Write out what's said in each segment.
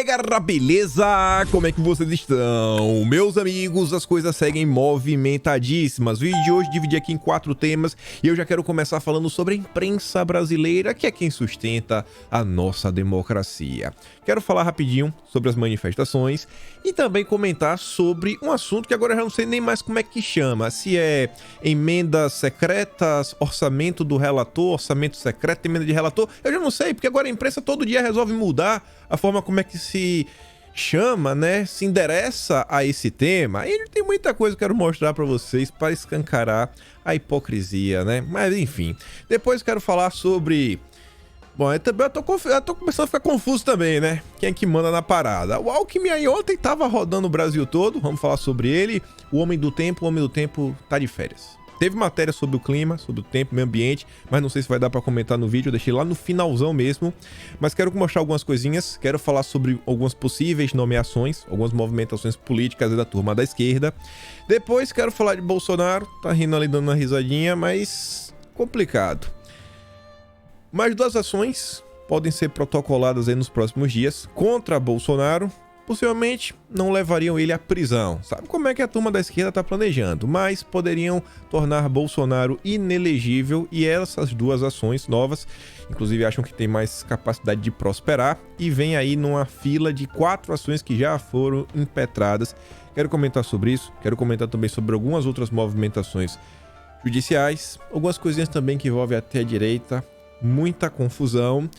galera, beleza? Como é que vocês estão? Meus amigos, as coisas seguem movimentadíssimas. O vídeo de hoje dividi aqui em 4 temas e eu já quero começar falando sobre a imprensa brasileira, que é quem sustenta a nossa democracia. Quero falar rapidinho sobre as manifestações e também comentar sobre um assunto que agora eu já não sei nem mais como é que chama. Se é emendas secretas, orçamento do relator, orçamento secreto, emenda de relator, eu já não sei, porque agora a imprensa todo dia resolve mudar a forma como é que se chama, né? Se endereça a esse tema. E tem muita coisa que eu quero mostrar pra vocês para escancarar a hipocrisia, né? Mas enfim, depois quero falar sobre... Bom, eu tô começando a ficar confuso também, né? Quem é que manda na parada? O Alckmin aí ontem tava rodando o Brasil todo, vamos falar sobre ele. O Homem do Tempo tá de férias. Teve matéria sobre o clima, sobre o tempo, meio ambiente, mas não sei se vai dar pra comentar no vídeo, eu deixei lá no finalzão mesmo. Mas quero mostrar algumas coisinhas, quero falar sobre algumas possíveis nomeações, algumas movimentações políticas da turma da esquerda. Depois quero falar de Bolsonaro, tá rindo ali dando uma risadinha, mas complicado. Mais 2 ações podem ser protocoladas aí nos próximos dias contra Bolsonaro. Possivelmente não levariam ele à prisão. Sabe como é que a turma da esquerda está planejando? Mas poderiam tornar Bolsonaro inelegível e essas 2 ações novas, inclusive acham que tem mais capacidade de prosperar e vem aí numa fila de 4 ações que já foram impetradas. Quero comentar sobre isso, quero comentar também sobre algumas outras movimentações judiciais, algumas coisinhas também que envolvem até a direita, muita confusão.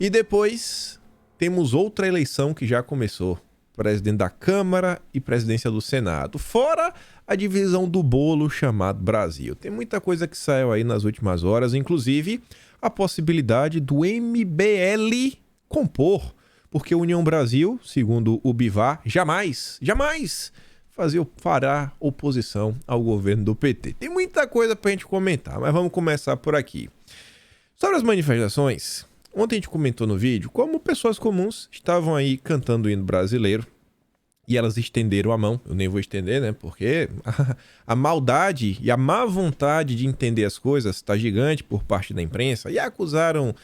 E depois temos outra eleição que já começou. Presidente da Câmara e presidência do Senado. Fora a divisão do bolo chamado Brasil. Tem muita coisa que saiu aí nas últimas horas, inclusive a possibilidade do MBL compor. Porque a União Brasil, segundo o Bivar, jamais fará oposição ao governo do PT. Tem muita coisa pra gente comentar, mas vamos começar por aqui. Sobre as manifestações... Ontem a gente comentou no vídeo como pessoas comuns estavam aí cantando o hino brasileiro e elas estenderam a mão. Eu nem vou estender, né? Porque a maldade e a má vontade de entender as coisas está gigante por parte da imprensa e acusaram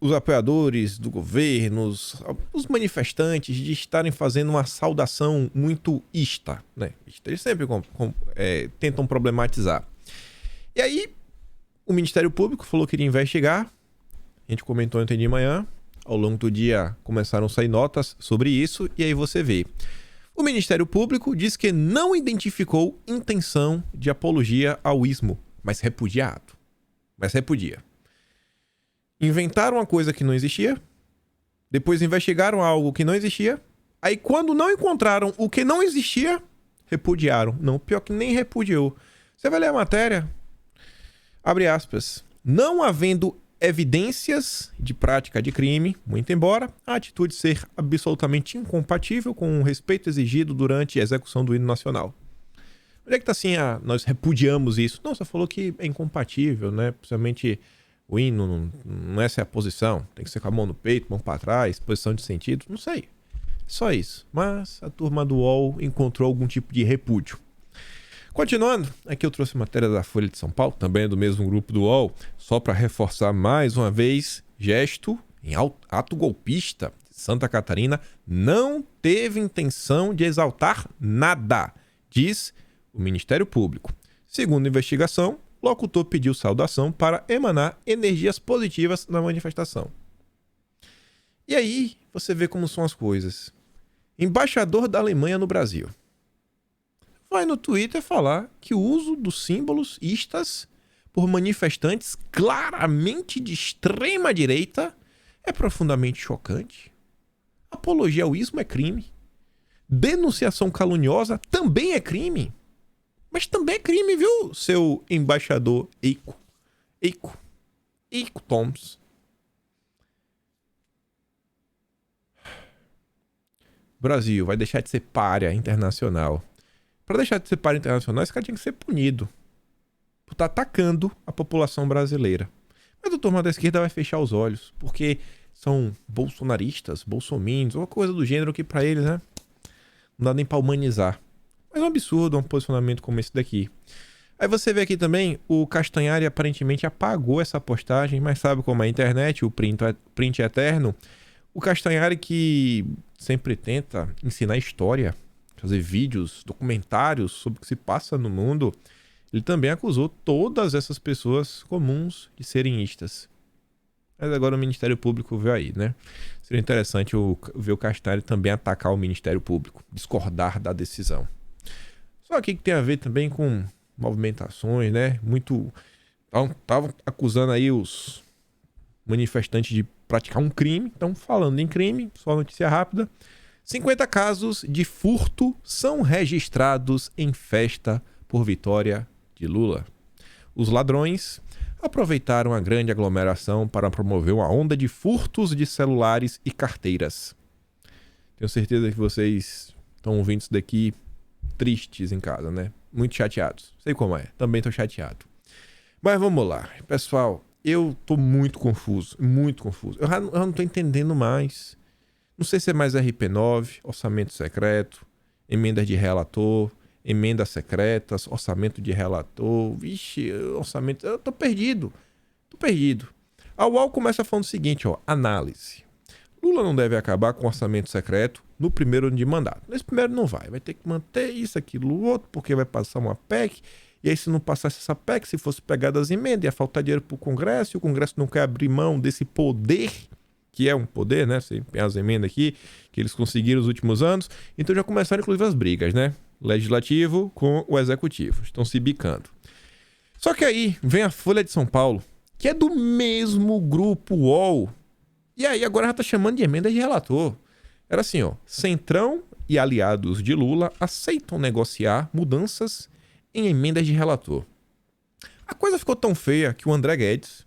os apoiadores do governo, os manifestantes de estarem fazendo uma saudação muito ista, né? Eles sempre tentam problematizar. E aí o Ministério Público falou que iria investigar. A gente comentou ontem de manhã, ao longo do dia começaram a sair notas sobre isso, e aí você vê. O Ministério Público diz que não identificou intenção de apologia ao ismo, mas repudia. Inventaram uma coisa que não existia, depois investigaram algo que não existia, aí quando não encontraram o que não existia, repudiaram. Não, pior que nem repudiou. Você vai ler a matéria, abre aspas, não havendo evidências de prática de crime, muito embora a atitude ser absolutamente incompatível com o respeito exigido durante a execução do hino nacional. Onde é que tá assim, nós repudiamos isso? Não, só falou que é incompatível, né? Principalmente o hino, não essa é a posição, tem que ser com a mão no peito, mão para trás, posição de sentido, não sei. Só isso. Mas a turma do UOL encontrou algum tipo de repúdio. Continuando, aqui eu trouxe matéria da Folha de São Paulo, também do mesmo grupo do UOL, só para reforçar mais uma vez, gesto em ato golpista de Santa Catarina não teve intenção de exaltar nada, diz o Ministério Público. Segundo a investigação, o locutor pediu saudação para emanar energias positivas na manifestação. E aí você vê como são as coisas. Embaixador da Alemanha no Brasil vai no Twitter falar que o uso dos símbolos istas por manifestantes claramente de extrema direita é profundamente chocante. Apologia ao ismo é crime. Denunciação caluniosa também é crime. Mas também é crime, viu, seu embaixador Eiko Thomas. Brasil vai deixar de ser pária internacional. Para deixar de ser pária internacional, esse cara tinha que ser punido por estar atacando a população brasileira. Mas o turma da esquerda vai fechar os olhos, porque são bolsonaristas, bolsominions, uma coisa do gênero que para eles, né, não dá nem para humanizar. Mas é um absurdo um posicionamento como esse daqui. Aí você vê aqui também, o Castanhari aparentemente apagou essa postagem, mas sabe como é a internet, o print é eterno. O Castanhari, que sempre tenta ensinar história, fazer vídeos, documentários sobre o que se passa no mundo, ele também acusou todas essas pessoas comuns de serem istas. Mas agora o Ministério Público veio aí, né? Seria interessante ver o Castanhari também atacar o Ministério Público, discordar da decisão. Só que tem a ver também com movimentações, né? Estavam acusando aí os manifestantes de praticar um crime. Então, falando em crime, só notícia rápida. 50 casos de furto são registrados em festa por vitória de Lula. Os ladrões aproveitaram a grande aglomeração para promover uma onda de furtos de celulares e carteiras. Tenho certeza que vocês estão ouvindo isso daqui tristes em casa, né? Muito chateados. Sei como é, também tô chateado. Mas vamos lá. Pessoal, eu tô muito confuso, muito confuso. Eu não tô entendendo mais. Não sei se é mais RP9, orçamento secreto, emendas de relator, emendas secretas, orçamento de relator. Vixe, orçamento... Eu tô perdido. A UOL começa falando o seguinte, ó, análise. Lula não deve acabar com orçamento secreto no primeiro ano de mandato. Nesse primeiro não vai ter que manter isso, aquilo, outro, porque vai passar uma PEC, e aí se não passasse essa PEC, se fosse pegada as emendas, ia faltar dinheiro pro Congresso, e o Congresso não quer abrir mão desse poder, que é um poder, né? Você tem as emendas aqui, que eles conseguiram nos últimos anos, então já começaram inclusive as brigas, né? Legislativo com o Executivo, estão se bicando. Só que aí vem a Folha de São Paulo, que é do mesmo grupo UOL, e aí agora já tá chamando de emenda de relator. Era assim, ó, Centrão e aliados de Lula aceitam negociar mudanças em emendas de relator. A coisa ficou tão feia que o André Guedes,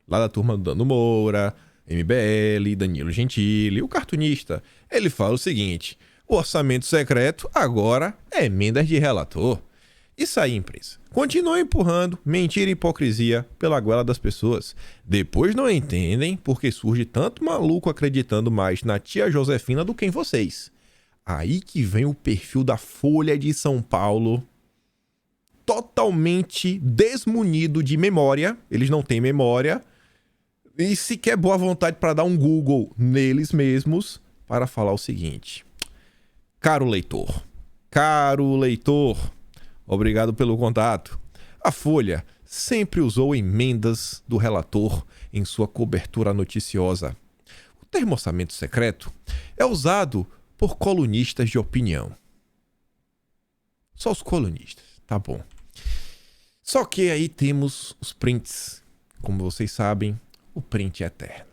lá da turma do Dano Moura, MBL, Danilo Gentili, o cartunista, ele fala o seguinte: o orçamento secreto agora é emendas de relator. Isso aí, imprensa. Continua empurrando mentira e hipocrisia pela goela das pessoas. Depois não entendem porque surge tanto maluco acreditando mais na tia Josefina do que em vocês. Aí que vem o perfil da Folha de São Paulo, totalmente desmunido de memória. Eles não têm memória. E sequer boa vontade para dar um Google neles mesmos para falar o seguinte: caro leitor, obrigado pelo contato. A Folha sempre usou emendas do relator em sua cobertura noticiosa. O termo orçamento secreto é usado por colunistas de opinião. Só os colunistas, tá bom. Só que aí temos os prints. Como vocês sabem, o print é eterno.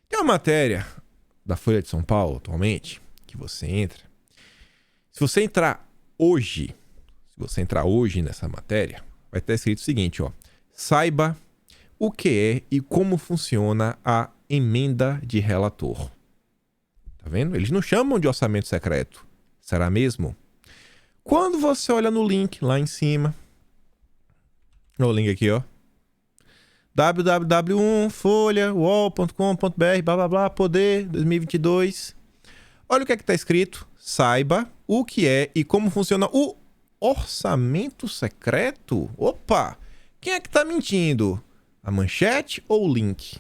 Tem uma matéria da Folha de São Paulo, atualmente, que você entra. Se você entrar hoje nessa matéria, vai estar escrito o seguinte, ó: saiba o que é e como funciona a emenda de relator. Tá vendo? Eles não chamam de orçamento secreto. Será mesmo? Quando você olha no link lá em cima, o link aqui, ó, www.folha.uol.com.br, blá blá blá, poder 2022. Olha o que é que tá escrito: saiba o que é e como funciona o orçamento secreto. Opa! Quem é que tá mentindo? A manchete ou o link?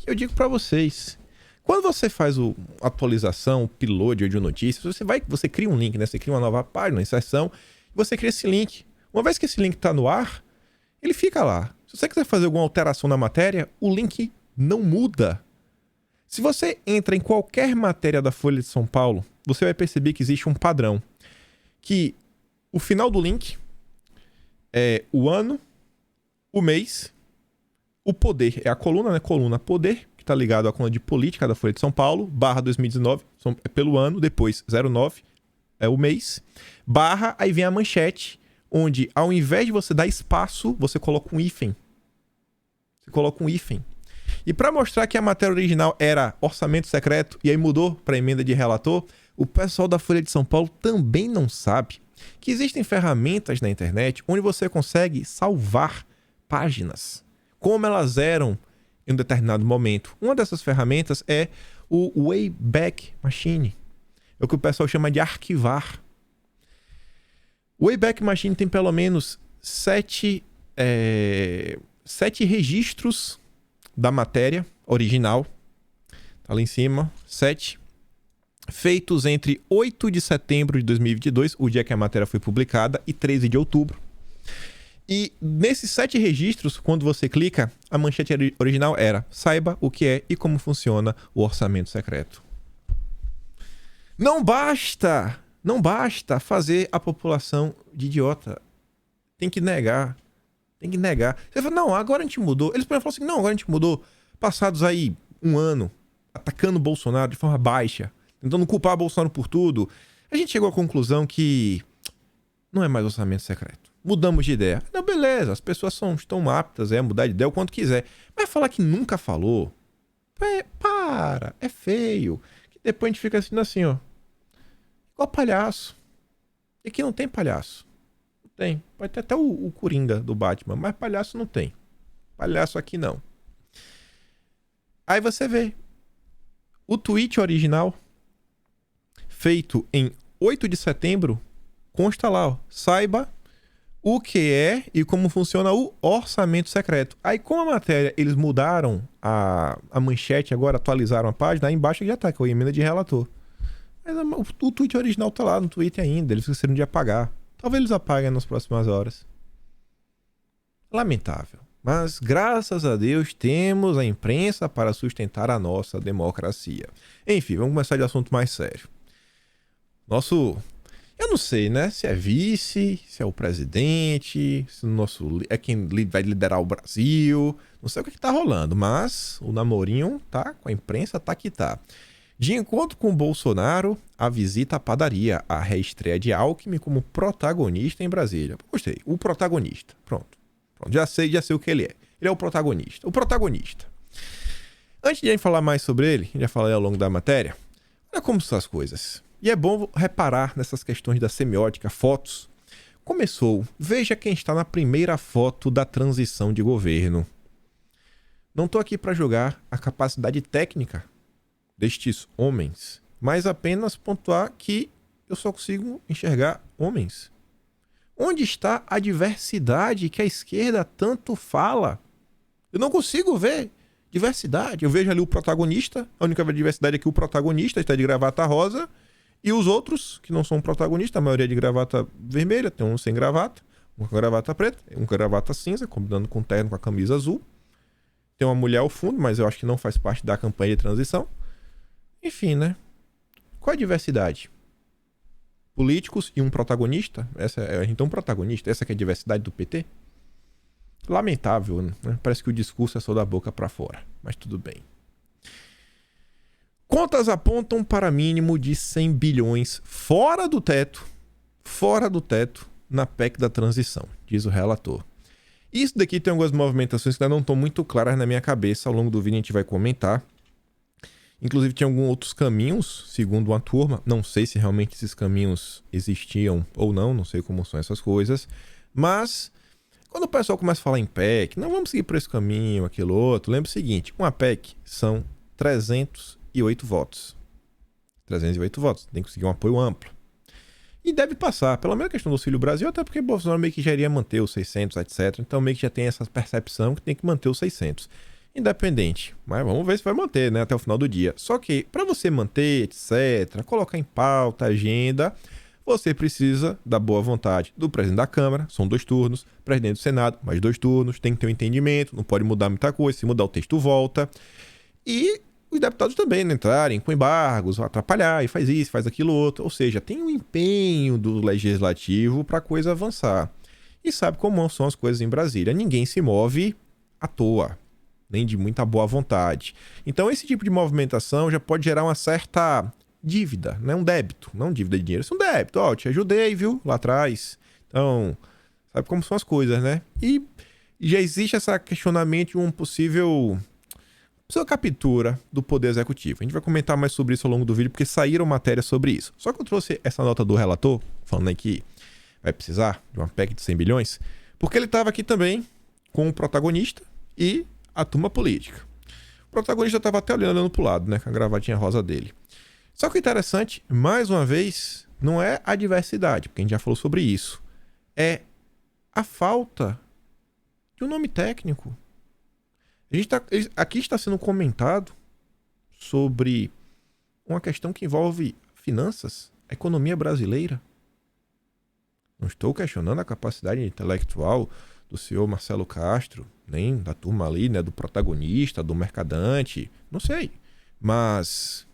Eu digo para vocês, quando você faz a atualização, o upload de notícias, você cria um link, né? Você cria uma nova página, uma inserção, e você cria esse link. Uma vez que esse link tá no ar, ele fica lá. Se você quiser fazer alguma alteração na matéria, o link não muda. Se você entra em qualquer matéria da Folha de São Paulo, você vai perceber que existe um padrão. Que o final do link é o ano, o mês, o poder. É a coluna, né? Coluna poder, que está ligado à coluna de política da Folha de São Paulo, barra 2019, é pelo ano, depois 09, é o mês, barra, aí vem a manchete, onde ao invés de você dar espaço, você coloca um hífen. E para mostrar que a matéria original era orçamento secreto e aí mudou para emenda de relator, o pessoal da Folha de São Paulo também não sabe que existem ferramentas na internet onde você consegue salvar páginas como elas eram em um determinado momento. Uma dessas ferramentas é o Wayback Machine. É o que o pessoal chama de arquivar. O Wayback Machine tem pelo menos 7 registros da matéria original, tá lá em cima, 7, feitos entre 8 de setembro de 2022, o dia que a matéria foi publicada, e 13 de outubro. E nesses 7 registros, quando você clica, a manchete original era: saiba o que é e como funciona o orçamento secreto. Não basta fazer a população de idiota. Tem que negar. Você fala, não, agora a gente mudou. Eles podem falar assim, não, agora a gente mudou. Passados aí um ano, atacando o Bolsonaro de forma baixa, tentando culpar o Bolsonaro por tudo, a gente chegou à conclusão que não é mais orçamento secreto. Mudamos de ideia. Não, beleza, as pessoas estão aptas a mudar de ideia o quanto quiser. Mas falar que nunca falou, é feio. Que depois a gente fica assim, ó. Igual palhaço. E aqui não tem palhaço. Não tem. Pode ter até o Coringa do Batman, mas palhaço não tem. Palhaço aqui não. Aí você vê. O tweet original, feito em 8 de setembro, consta lá, ó. Saiba o que é e como funciona o orçamento secreto. Aí, com a matéria, eles mudaram a manchete, agora atualizaram a página, aí embaixo já tá, que é o emenda de relator. Mas o tweet original tá lá no Twitter ainda, eles esqueceram de apagar. Talvez eles apaguem nas próximas horas. Lamentável. Mas, graças a Deus, temos a imprensa para sustentar a nossa democracia. Enfim, vamos começar de assunto mais sério. Eu não sei, né? Se é vice, se é o presidente, se é quem vai liderar o Brasil. Não sei o que tá rolando, mas o namorinho tá com a imprensa, tá que tá. De encontro com o Bolsonaro, a visita à padaria, a reestreia de Alckmin como protagonista em Brasília. Gostei, o protagonista. Pronto. Já sei o que ele é. Ele é o protagonista. O protagonista. Antes de a gente falar mais sobre ele, a gente já falou ao longo da matéria, olha como são as coisas. E é bom reparar nessas questões da semiótica, fotos. Começou. Veja quem está na primeira foto da transição de governo. Não estou aqui para julgar a capacidade técnica destes homens, mas apenas pontuar que eu só consigo enxergar homens. Onde está a diversidade que a esquerda tanto fala? Eu não consigo ver diversidade. Eu vejo ali o protagonista, a única diversidade é que o protagonista está de gravata rosa, e os outros, que não são protagonistas, a maioria de gravata vermelha, tem um sem gravata, um com gravata preta, um com gravata cinza, combinando com o terno com a camisa azul. Tem uma mulher ao fundo, mas eu acho que não faz parte da campanha de transição. Enfim, né? Qual é a diversidade? Políticos e um protagonista? Então, um protagonista, essa que é a diversidade do PT? Lamentável, né? Parece que o discurso é só da boca para fora, mas tudo bem. Contas apontam para mínimo de 100 bilhões fora do teto, na PEC da transição, diz o relator. Isso daqui tem algumas movimentações que ainda não estão muito claras na minha cabeça, ao longo do vídeo a gente vai comentar. Inclusive tinha alguns outros caminhos, segundo uma turma, não sei se realmente esses caminhos existiam ou não sei como são essas coisas, mas quando o pessoal começa a falar em PEC, não vamos seguir por esse caminho, aquilo outro, lembre o seguinte, uma PEC são 308 votos. 308 votos, tem que conseguir um apoio amplo. E deve passar, pela mesma questão do Auxílio Brasil, até porque Bolsonaro meio que já iria manter os 600, etc. Então meio que já tem essa percepção que tem que manter os 600. Independente, mas vamos ver se vai manter, né, até o final do dia. Só que, para você manter, etc., colocar em pauta, agenda, você precisa da boa vontade do presidente da Câmara, são 2 turnos, presidente do Senado, mais 2 turnos, tem que ter um entendimento, não pode mudar muita coisa, se mudar o texto volta. E os deputados também não entrarem com embargos, atrapalhar, e faz isso, faz aquilo outro. Ou seja, tem um empenho do legislativo para a coisa avançar. E sabe como são as coisas em Brasília. Ninguém se move à toa, nem de muita boa vontade. Então esse tipo de movimentação já pode gerar uma certa dívida, né? Um débito, não dívida de dinheiro, isso é um débito. Ó, eu te ajudei, viu, lá atrás. Então, sabe como são as coisas, né? E já existe esse questionamento de uma possível captura do Poder Executivo. A gente vai comentar mais sobre isso ao longo do vídeo, porque saíram matérias sobre isso. Só que eu trouxe essa nota do relator, falando aí que vai precisar de uma PEC de 100 bilhões, porque ele estava aqui também com o protagonista e a turma política. O protagonista estava até olhando pro lado, né, com a gravatinha rosa dele. Só que o interessante, mais uma vez, não é a diversidade, porque a gente já falou sobre isso. É a falta de um nome técnico. Aqui está sendo comentado sobre uma questão que envolve finanças, a economia brasileira. Não estou questionando a capacidade intelectual do senhor Marcelo Castro, nem da turma ali, né, do protagonista, do mercadante, não sei. Mas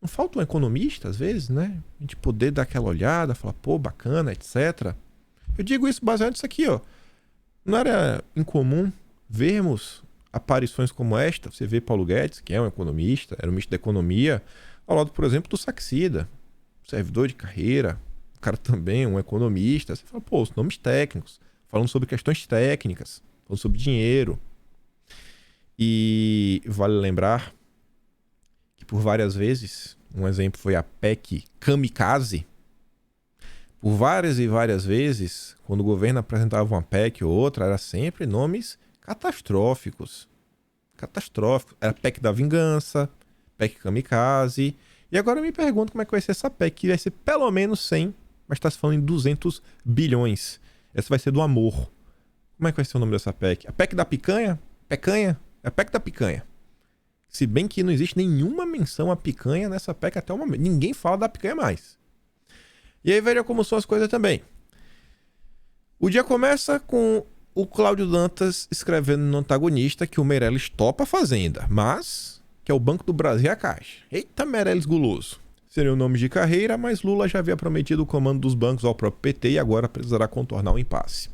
não falta um economista, às vezes, né? A gente poder dar aquela olhada, falar, pô, bacana, etc. Eu digo isso baseado nisso aqui, ó. Não era incomum vermos aparições como esta. Você vê Paulo Guedes, que é um economista, era um ministro da economia, ao lado, por exemplo, do Saxida, servidor de carreira, o cara também um economista. Você fala, pô, os nomes técnicos, falando sobre questões técnicas, falando sobre dinheiro. E vale lembrar que por várias vezes, um exemplo foi a PEC Kamikaze. Por várias e várias vezes, quando o governo apresentava uma PEC ou outra, era sempre nomes catastróficos. Catastróficos. Era a PEC da vingança, PEC Kamikaze. E agora eu me pergunto como é que vai ser essa PEC, que vai ser pelo menos 100, mas está se falando em 200 bilhões. Essa vai ser do amor. Como é que vai ser o nome dessa PEC? A PEC da picanha? Pecanha? É a PEC da picanha. Se bem que não existe nenhuma menção à picanha nessa PEC até o momento. Ninguém fala da picanha mais. E aí veja como são as coisas também. O dia começa com o Cláudio Dantas escrevendo no antagonista que o Meirelles topa a Fazenda, mas que é o Banco do Brasil e a Caixa. Eita, Meirelles guloso. Seria o nome de carreira, mas Lula já havia prometido o comando dos bancos ao próprio PT e agora precisará contornar o impasse.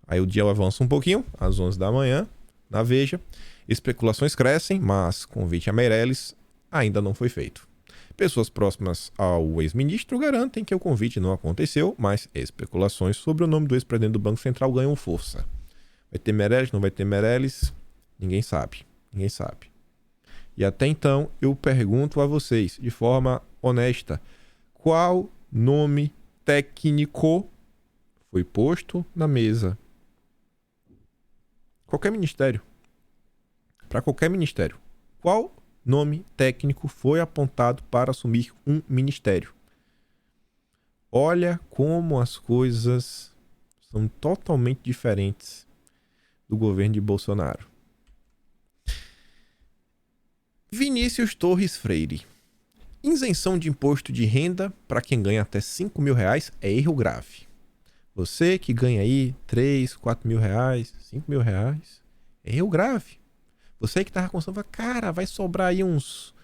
Aí o dia avança um pouquinho, às 11 da manhã, na Veja. Especulações crescem, mas convite a Meirelles ainda não foi feito. Pessoas próximas ao ex-ministro garantem que o convite não aconteceu, mas especulações sobre o nome do ex-presidente do Banco Central ganham força. Vai ter Meirelles, não vai ter Meirelles? Ninguém sabe. Ninguém sabe. E até então, eu pergunto a vocês, de forma honesta, qual nome técnico foi posto na mesa? Qualquer ministério. Para qualquer ministério. Qual nome técnico foi apontado para assumir um ministério? Olha como as coisas são totalmente diferentes do governo de Bolsonaro. Vinícius Torres Freire. Isenção de imposto de renda para quem ganha até 5 mil reais é erro grave. Você que ganha aí 3, 4 mil reais, 5 mil reais, é erro grave. Você que tava conversando, cara, vai sobrar aí uns...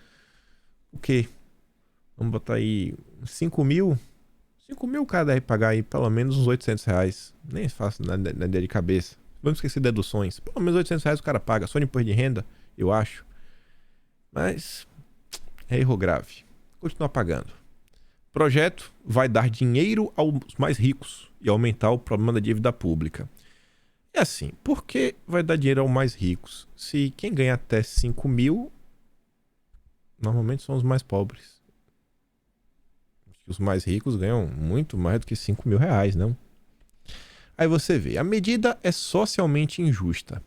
O quê? Vamos botar aí 5 mil? 5 mil o cara deve pagar aí pelo menos uns 800 reais. Nem faço na ideia de cabeça. Vamos esquecer deduções. Pelo menos 800 reais o cara paga. Só de imposto de renda, eu acho. Mas é erro grave. Continua pagando. Projeto vai dar dinheiro aos mais ricos e aumentar o problema da dívida pública. É assim, por que vai dar dinheiro aos mais ricos? Se quem ganha até 5 mil, normalmente são os mais pobres. Os mais ricos ganham muito mais do que 5 mil reais, não? Aí você vê, a medida é socialmente injusta.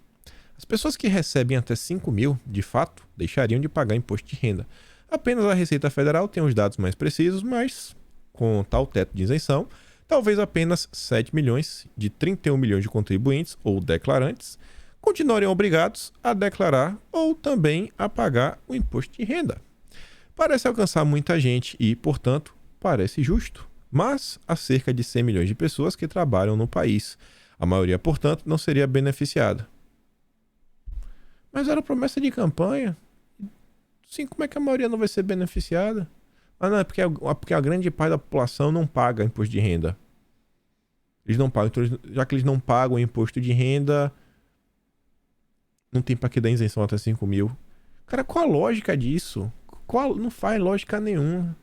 As pessoas que recebem até 5 mil, de fato, deixariam de pagar imposto de renda. Apenas a Receita Federal tem os dados mais precisos, mas com tal teto de isenção, talvez apenas 7 milhões de 31 milhões de contribuintes ou declarantes continuariam obrigados a declarar ou também a pagar o imposto de renda. Parece alcançar muita gente e, portanto, parece justo, mas há cerca de 100 milhões de pessoas que trabalham no país. A maioria, portanto, não seria beneficiada. Mas era promessa de campanha. Sim, como é que a maioria não vai ser beneficiada? Ah, não, é porque a grande parte da população não paga imposto de renda. Eles não pagam. Então, já que eles não pagam imposto de renda, não tem pra que dar isenção até 5 mil. Cara, qual a lógica disso? Não faz lógica nenhuma.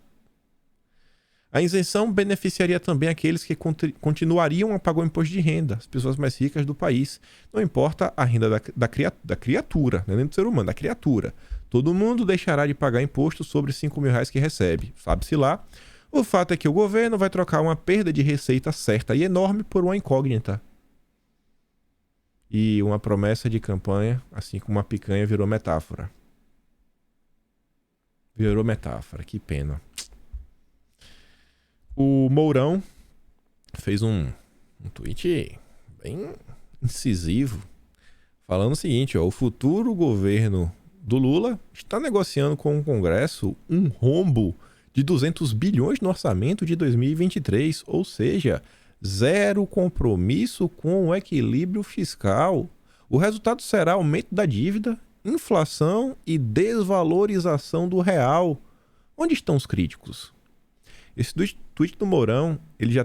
A isenção beneficiaria também aqueles que continuariam a pagar o imposto de renda, as pessoas mais ricas do país. Não importa a renda da criatura, não é nem do ser humano, da criatura. Todo mundo deixará de pagar imposto sobre 5 mil reais que recebe. Sabe-se lá. O fato é que o governo vai trocar uma perda de receita certa e enorme por uma incógnita. E uma promessa de campanha, assim como uma picanha, virou metáfora. Virou metáfora, que pena. O Mourão fez um tweet bem incisivo, falando o seguinte, ó, o futuro governo do Lula está negociando com o Congresso um rombo de 200 bilhões no orçamento de 2023, ou seja, zero compromisso com o equilíbrio fiscal. O resultado será aumento da dívida, inflação e desvalorização do real. Onde estão os críticos? Esse tweet do Mourão, ele já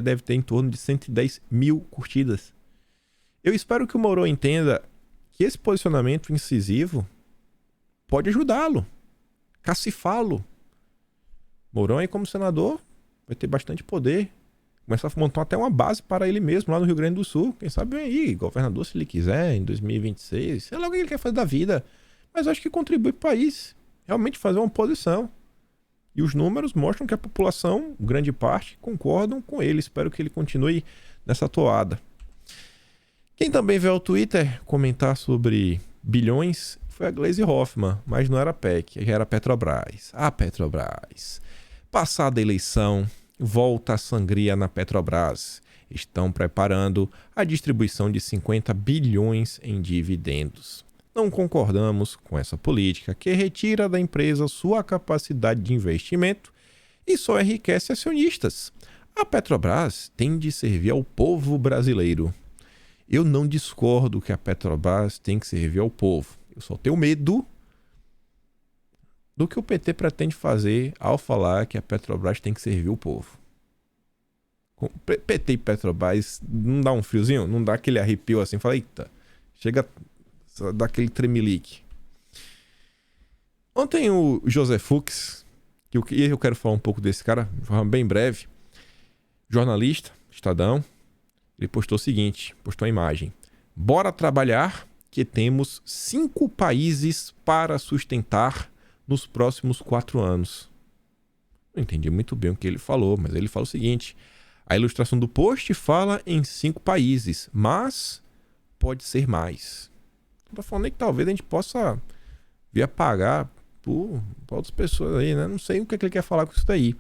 deve ter em torno de 110 mil curtidas. Eu espero que o Mourão entenda que esse posicionamento incisivo pode ajudá-lo, cacifá-lo. Mourão aí como senador vai ter bastante poder. Começar a montar até uma base para ele mesmo lá no Rio Grande do Sul. Quem sabe vem aí, governador se ele quiser, em 2026. Sei lá o que ele quer fazer da vida. Mas acho que contribui para o país. Realmente fazer uma oposição. E os números mostram que a população, grande parte, concordam com ele. Espero que ele continue nessa toada. Quem também veio ao Twitter comentar sobre bilhões foi a Gleisi Hoffmann, mas não era a PEC, já era a Petrobras. A Petrobras. Passada a eleição, volta a sangria na Petrobras. Estão preparando a distribuição de 50 bilhões em dividendos. Não concordamos com essa política que retira da empresa sua capacidade de investimento e só enriquece acionistas. A Petrobras tem de servir ao povo brasileiro. Eu não discordo que a Petrobras tem que servir ao povo. Eu só tenho medo do que o PT pretende fazer ao falar que a Petrobras tem que servir o povo. PT e Petrobras não dá um friozinho? Não dá aquele arrepio assim? Fala, eita, chega a dar aquele tremelique. Ontem o José Fux, que eu quero falar um pouco desse cara, de forma bem breve, jornalista, Estadão, ele postou o seguinte, postou a imagem. Bora trabalhar que temos 5 países para sustentar nos próximos 4 anos. Não entendi muito bem o que ele falou, mas ele fala o seguinte. A ilustração do post fala em 5 países, mas pode ser mais. Tô falando aí que talvez a gente possa vir a pagar por outras pessoas aí, né? Não sei o que ele quer falar com isso daí.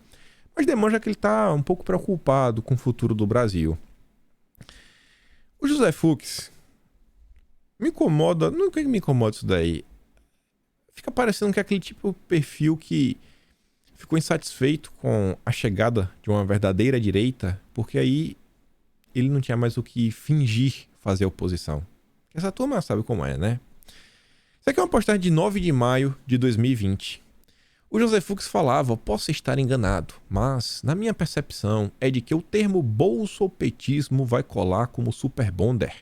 Mas demonstra que ele tá um pouco preocupado com o futuro do Brasil. O José Fux me incomoda, não que me incomoda isso daí. Fica parecendo que é aquele tipo de perfil que ficou insatisfeito com a chegada de uma verdadeira direita, porque aí ele não tinha mais o que fingir fazer oposição. Essa turma sabe como é, né? Isso aqui é uma postagem de 9 de maio de 2020. O José Fux falava, posso estar enganado, mas na minha percepção é de que o termo bolsopetismo vai colar como super bonder.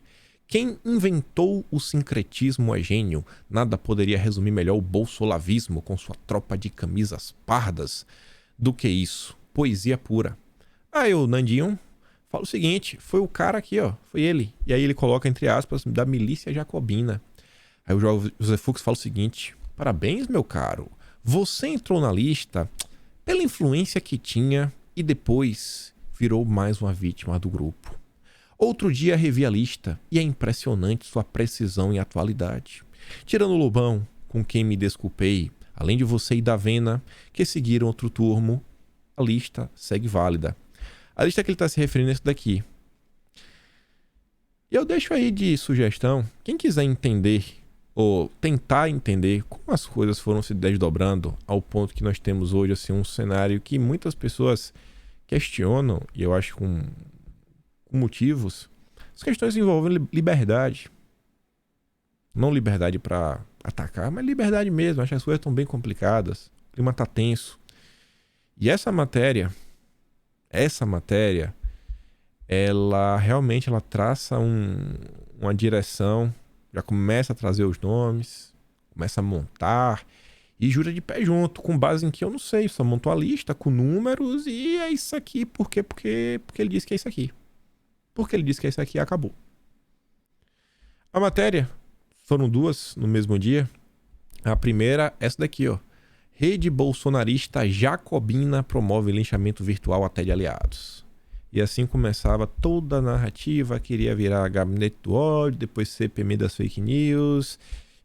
Quem inventou o sincretismo é gênio. Nada poderia resumir melhor o bolsolavismo com sua tropa de camisas pardas do que isso. Poesia pura. Aí o Nandinho fala o seguinte, foi o cara aqui, ó, foi ele. E aí ele coloca entre aspas, da milícia jacobina. Aí o José Fux fala o seguinte, parabéns, meu caro. Você entrou na lista pela influência que tinha e depois virou mais uma vítima do grupo. Outro dia revi a lista e é impressionante sua precisão e atualidade. Tirando o Lobão, com quem me desculpei, além de você e da Vena, que seguiram outro turno, a lista segue válida. A lista que ele está se referindo é essa daqui. E eu deixo aí de sugestão, quem quiser entender ou tentar entender como as coisas foram se desdobrando ao ponto que nós temos hoje assim, um cenário que muitas pessoas questionam, e eu acho com motivos, as questões envolvem liberdade. Não liberdade para atacar, mas liberdade mesmo. Acho que as coisas estão bem complicadas. O clima está tenso. E essa matéria, ela realmente traça uma direção, já começa a trazer os nomes, começa a montar e jura de pé junto, com base em que eu não sei, só montou a lista com números e é isso aqui. Por quê? Porque ele disse que é isso aqui. Porque ele disse que é isso aqui e acabou. A matéria, foram 2 no mesmo dia. A primeira, essa daqui, ó. Rede bolsonarista jacobina promove linchamento virtual até de aliados. E assim começava toda a narrativa, queria virar gabinete do ódio, depois CPMI das fake news.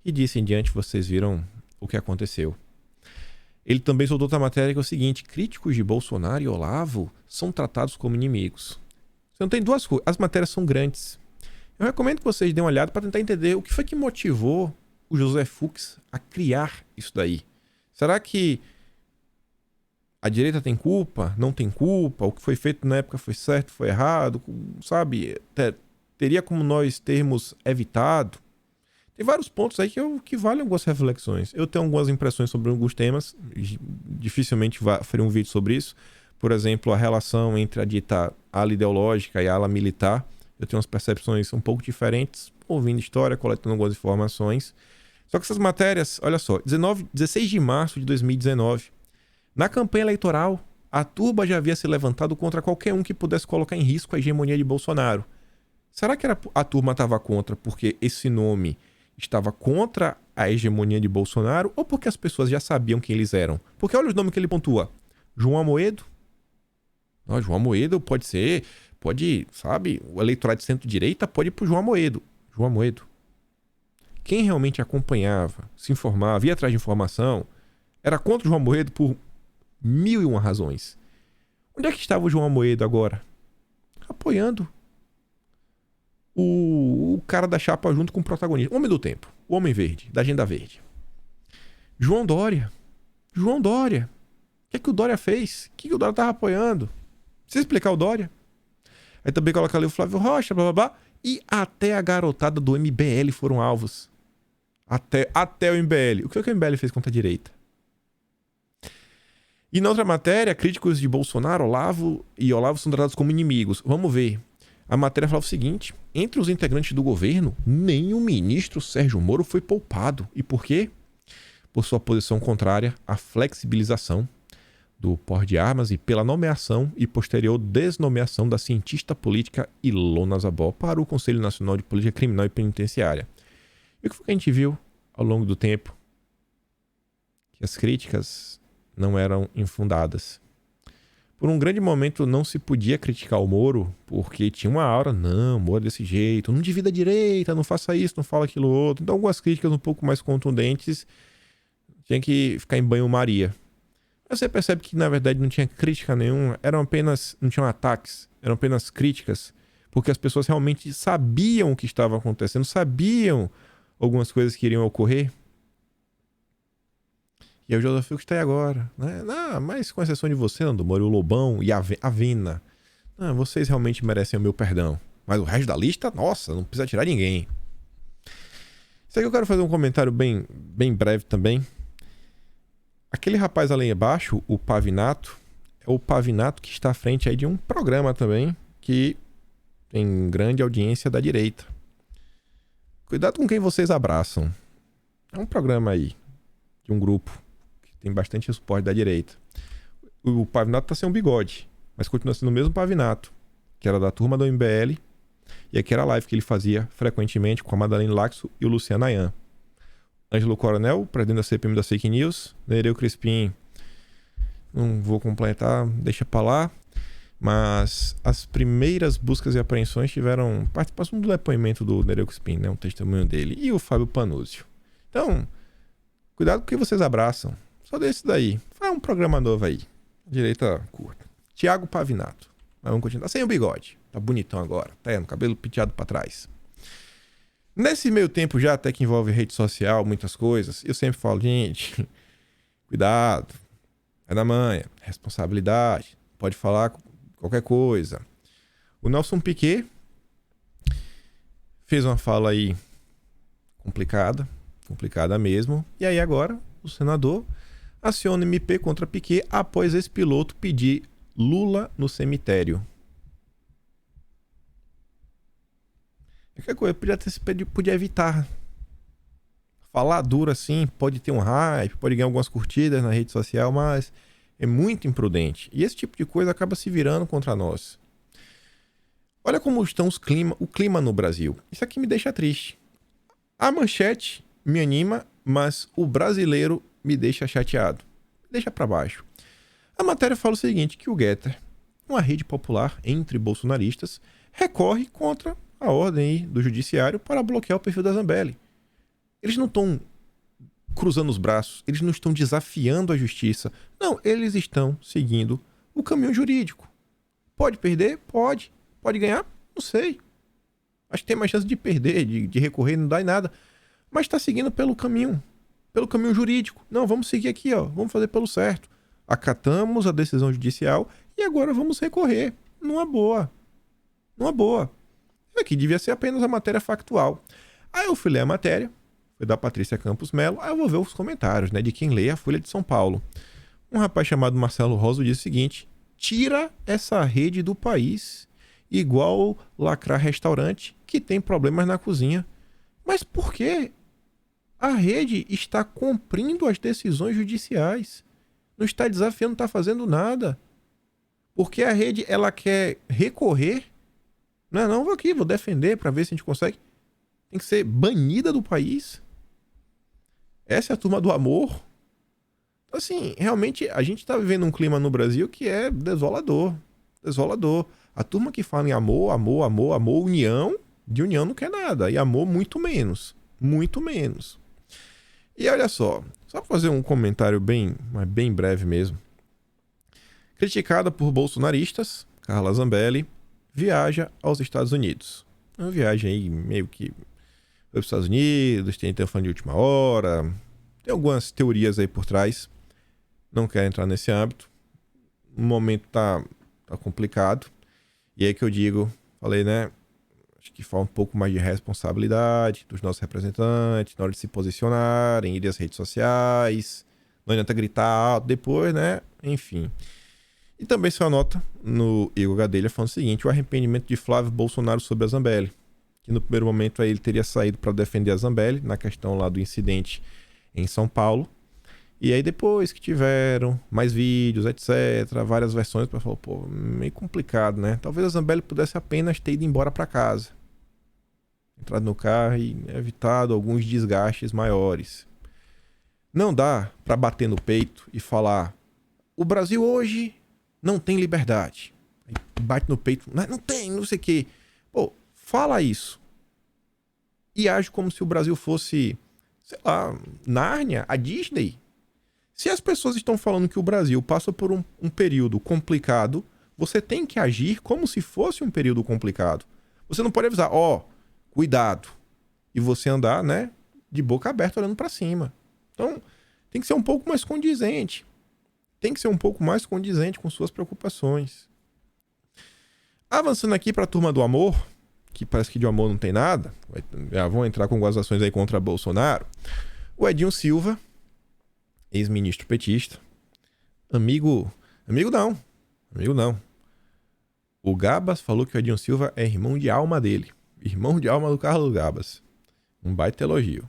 E disso em diante vocês viram o que aconteceu. Ele também soltou outra matéria que é o seguinte, críticos de Bolsonaro e Olavo são tratados como inimigos. Então tem 2 coisas. As matérias são grandes. Eu recomendo que vocês dêem uma olhada para tentar entender o que foi que motivou o José Fux a criar isso daí? Será que a direita tem culpa? Não tem culpa? O que foi feito na época foi certo, foi errado? Sabe? Teria como nós termos evitado? Tem vários pontos aí que valem algumas reflexões. Eu tenho algumas impressões sobre alguns temas. Dificilmente faria um vídeo sobre isso. Por exemplo, a relação entre a ala ideológica e a ala militar. Eu tenho umas percepções um pouco diferentes, ouvindo história, coletando algumas informações. Só que essas matérias, olha só, 16 de março de 2019, na campanha eleitoral, a turba já havia se levantado contra qualquer um que pudesse colocar em risco a hegemonia de Bolsonaro. Será que a turma estava contra porque esse nome estava contra a hegemonia de Bolsonaro ou porque as pessoas já sabiam quem eles eram? Porque olha os nomes que ele pontua. João Amoedo. João Amoedo pode, sabe, o eleitorado de centro-direita pode ir pro João Amoedo. João Amoedo. Quem realmente acompanhava, se informava, ia atrás de informação, era contra o João Amoedo por 1001 razões. Onde é que estava o João Amoedo agora? Apoiando o cara da chapa junto com o protagonista. O homem do tempo. O homem verde, da agenda verde. João Dória. O que é que o Dória fez? O que o Dória estava apoiando? Precisa explicar o Dória? Aí também coloca ali o Flávio Rocha, blá blá blá. E até a garotada do MBL foram alvos. Até o MBL. O que é que o MBL fez contra a direita? E na outra matéria, críticos de Bolsonaro, Olavo são tratados como inimigos. Vamos ver. A matéria falava o seguinte: entre os integrantes do governo, nem o ministro Sérgio Moro foi poupado. E por quê? Por sua posição contrária à flexibilização do porte de armas e pela nomeação e posterior desnomeação da cientista política Ilona Zabó para o Conselho Nacional de Política Criminal e Penitenciária. E o que foi que a gente viu ao longo do tempo? Que as críticas não eram infundadas. Por um grande momento não se podia criticar o Moro porque tinha uma aura, não, Moro é desse jeito, não divida a direita, não faça isso, não fala aquilo outro. Então algumas críticas um pouco mais contundentes tinha que ficar em banho-maria. Você percebe que na verdade não tinha crítica nenhuma, não tinham ataques, eram apenas críticas, porque as pessoas realmente sabiam o que estava acontecendo, sabiam algumas coisas que iriam ocorrer. E aí o José Fux está aí agora, né? Não, mas com exceção de você, Nando Moro, o Lobão e a Vina, vocês realmente merecem o meu perdão. Mas o resto da lista, nossa, não precisa tirar ninguém. Isso aqui eu quero fazer um comentário bem breve também. Aquele rapaz ali embaixo, o Pavinato, é o Pavinato que está à frente aí de um programa também que tem grande audiência da direita. Cuidado com quem vocês abraçam. É um programa aí de um grupo que tem bastante suporte da direita. O Pavinato está sem um bigode, mas continua sendo o mesmo Pavinato, que era da turma do MBL, e aqui era a live que ele fazia frequentemente com a Madalene Laxo e o Luciano Ayan. Ângelo Coronel, presidente da CPM das Fake News. Nereu Crispim, não vou completar, deixa pra lá. Mas as primeiras buscas e apreensões tiveram participação do depoimento do Nereu Crispim, né, um testemunho dele, e o Fábio Panúzio. Então, cuidado com o que vocês abraçam. Só desse daí. Faz um programa novo aí. Direita curta. Tiago Pavinato. Mas vamos continuar. Sem o bigode. Tá bonitão agora. Tá no cabelo penteado pra trás. Nesse meio tempo já, até que envolve rede social, muitas coisas, eu sempre falo, gente, cuidado, é da manha, responsabilidade, pode falar qualquer coisa. O Nelson Piquet fez uma fala aí complicada mesmo, e aí agora o senador aciona MP contra Piquet após esse piloto pedir Lula no cemitério. Qualquer coisa, podia evitar. Falar duro assim, pode ter um hype, pode ganhar algumas curtidas na rede social, mas é muito imprudente. E esse tipo de coisa acaba se virando contra nós. Olha como estão o clima no Brasil. Isso aqui me deixa triste. A manchete me anima, mas o brasileiro me deixa chateado. Deixa pra baixo. A matéria fala o seguinte, que o Getter, uma rede popular entre bolsonaristas, recorre contra a ordem aí do judiciário para bloquear o perfil da Zambelli. Eles não estão cruzando os braços, eles não estão desafiando a justiça. Não, eles estão seguindo o caminho jurídico. Pode perder? Pode. Pode ganhar? Não sei. Acho que tem mais chance de perder, de recorrer, não dá em nada. mas está seguindo pelo caminho jurídico. Não, vamos seguir aqui, ó, vamos fazer pelo certo. Acatamos a decisão judicial e agora vamos recorrer. Numa boa. Aqui devia ser apenas a matéria factual. Aí eu fui ler a matéria, foi da Patrícia Campos Melo, aí eu vou ver os comentários, né, de quem lê a Folha de São Paulo. Um rapaz chamado Marcelo Rosa disse o seguinte: tira essa rede do país, igual lacrar restaurante que tem problemas na cozinha. Mas por quê? A rede está cumprindo as decisões judiciais. Não está desafiando, não está fazendo nada. Porque a rede, ela quer recorrer. Não, vou defender para ver se a gente consegue. Tem que ser banida do país. Essa é a turma do amor. Assim, realmente, a gente está vivendo um clima no Brasil que é desolador. A turma que fala em amor, união, de união não quer nada. E amor, muito menos. E olha só para fazer um comentário mas bem breve mesmo. Criticada por bolsonaristas, Carla Zambelli viaja aos Estados Unidos. Uma viagem aí meio que foi para os Estados Unidos, tem telefone de última hora, tem algumas teorias aí por trás. Não quero entrar nesse âmbito. O momento tá complicado. E aí que eu digo, falei, né? Acho que falta um pouco mais de responsabilidade dos nossos representantes na hora de se posicionarem, ir às redes sociais. Não adianta gritar alto depois, né? Enfim. E também saiu a nota no Igor Gadelha falando o seguinte: o arrependimento de Flávio Bolsonaro sobre a Zambelli. Que no primeiro momento aí ele teria saído para defender a Zambelli na questão lá do incidente em São Paulo. E aí depois que tiveram mais vídeos, etc., várias versões, para falar, pô, meio complicado, né? Talvez a Zambelli pudesse apenas ter ido embora para casa. Entrado no carro e evitado alguns desgastes maiores. Não dá para bater no peito e falar: o Brasil hoje não tem liberdade. Aí bate no peito, não tem, não sei o quê. Pô, fala isso. E age como se o Brasil fosse, sei lá, Nárnia, a Disney. Se as pessoas estão falando que o Brasil passa por um período complicado, você tem que agir como se fosse um período complicado. Você não pode avisar, cuidado. E você andar, né, de boca aberta olhando para cima. Então, tem que ser um pouco mais condizente. Com suas preocupações. Avançando aqui para a turma do amor, que parece que de amor não tem nada, já vão entrar com gozações aí contra Bolsonaro. O Edinho Silva, ex-ministro petista, amigo não. O Gabas falou que o Edinho Silva é irmão de alma dele, irmão de alma do Carlos Gabas. Um baita elogio.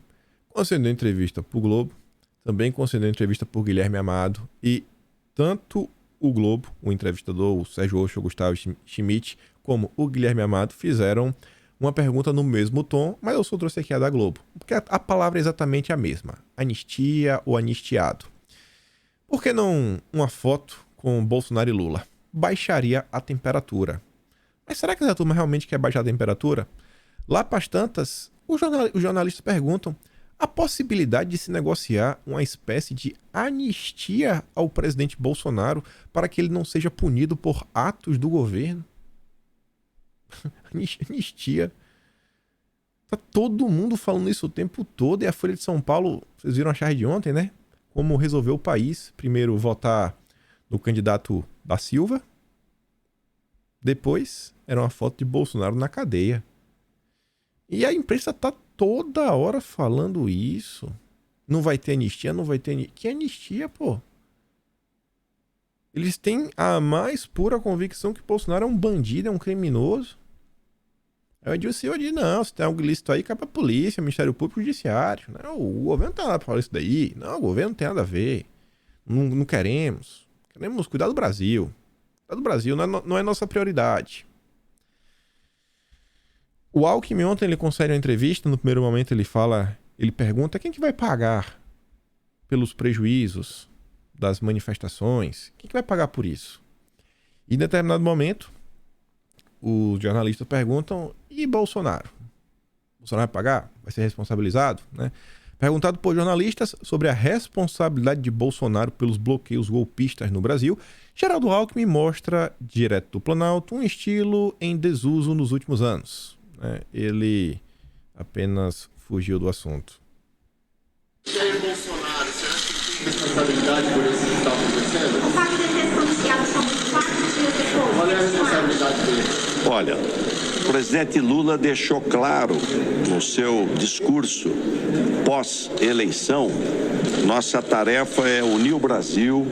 Concedeu entrevista pro Globo, também concedeu entrevista por Guilherme Amado, e tanto o Globo, o entrevistador, o Sérgio Oxo, o Gustavo Schmidt, como o Guilherme Amado fizeram uma pergunta no mesmo tom, mas eu só trouxe aqui a da Globo, porque a palavra é exatamente a mesma: anistia ou anistiado. Por que não uma foto com Bolsonaro e Lula? Baixaria a temperatura. Mas será que essa turma realmente quer baixar a temperatura? Lá para as tantas, os jornalistas perguntam: a possibilidade de se negociar uma espécie de anistia ao presidente Bolsonaro para que ele não seja punido por atos do governo? Anistia. Tá todo mundo falando isso o tempo todo, e a Folha de São Paulo, vocês viram a charge de ontem, né? Como resolveu o país. Primeiro votar no candidato da Silva, depois era uma foto de Bolsonaro na cadeia. E a imprensa tá toda hora falando isso. Não vai ter anistia, não vai ter anistia. Que anistia, pô? Eles têm a mais pura convicção que Bolsonaro é um bandido, é um criminoso. Aí eu disse, não, se tem algo ilícito aí, cai pra polícia, Ministério Público, Judiciário. Não, o governo não tem nada pra falar isso daí. Não, o governo não tem nada a ver. Não queremos. Queremos cuidar do Brasil. Cuidar do Brasil não é nossa prioridade. O Alckmin ontem ele concede uma entrevista, no primeiro momento ele pergunta quem que vai pagar pelos prejuízos das manifestações, quem que vai pagar por isso? E em determinado momento, os jornalistas perguntam, e Bolsonaro? Bolsonaro vai pagar? Vai ser responsabilizado? Né? Perguntado por jornalistas sobre a responsabilidade de Bolsonaro pelos bloqueios golpistas no Brasil, Geraldo Alckmin mostra, direto do Planalto, um estilo em desuso nos últimos anos. Ele apenas fugiu do assunto. responsabilidade por isso que está acontecendo? O fato de ter sido anunciado somente 4 dias depois. Qual é a responsabilidade dele? Olha, o presidente Lula deixou claro no seu discurso pós-eleição, nossa tarefa é unir o Brasil,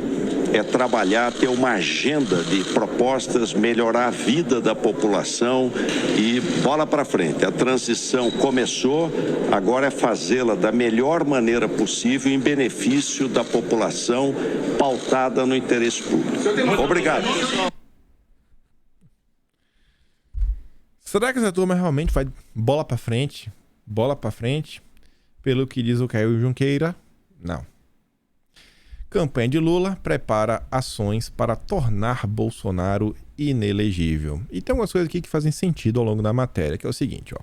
é trabalhar, ter uma agenda de propostas, melhorar a vida da população e bola para frente. A transição começou, agora é fazê-la da melhor maneira possível em benefício da população, pautada no interesse público. Obrigado. Será que essa turma realmente vai bola pra frente? Bola pra frente? Pelo que diz o Caio Junqueira, não. Campanha de Lula prepara ações para tornar Bolsonaro inelegível. E tem algumas coisas aqui que fazem sentido ao longo da matéria, que é o seguinte, ó.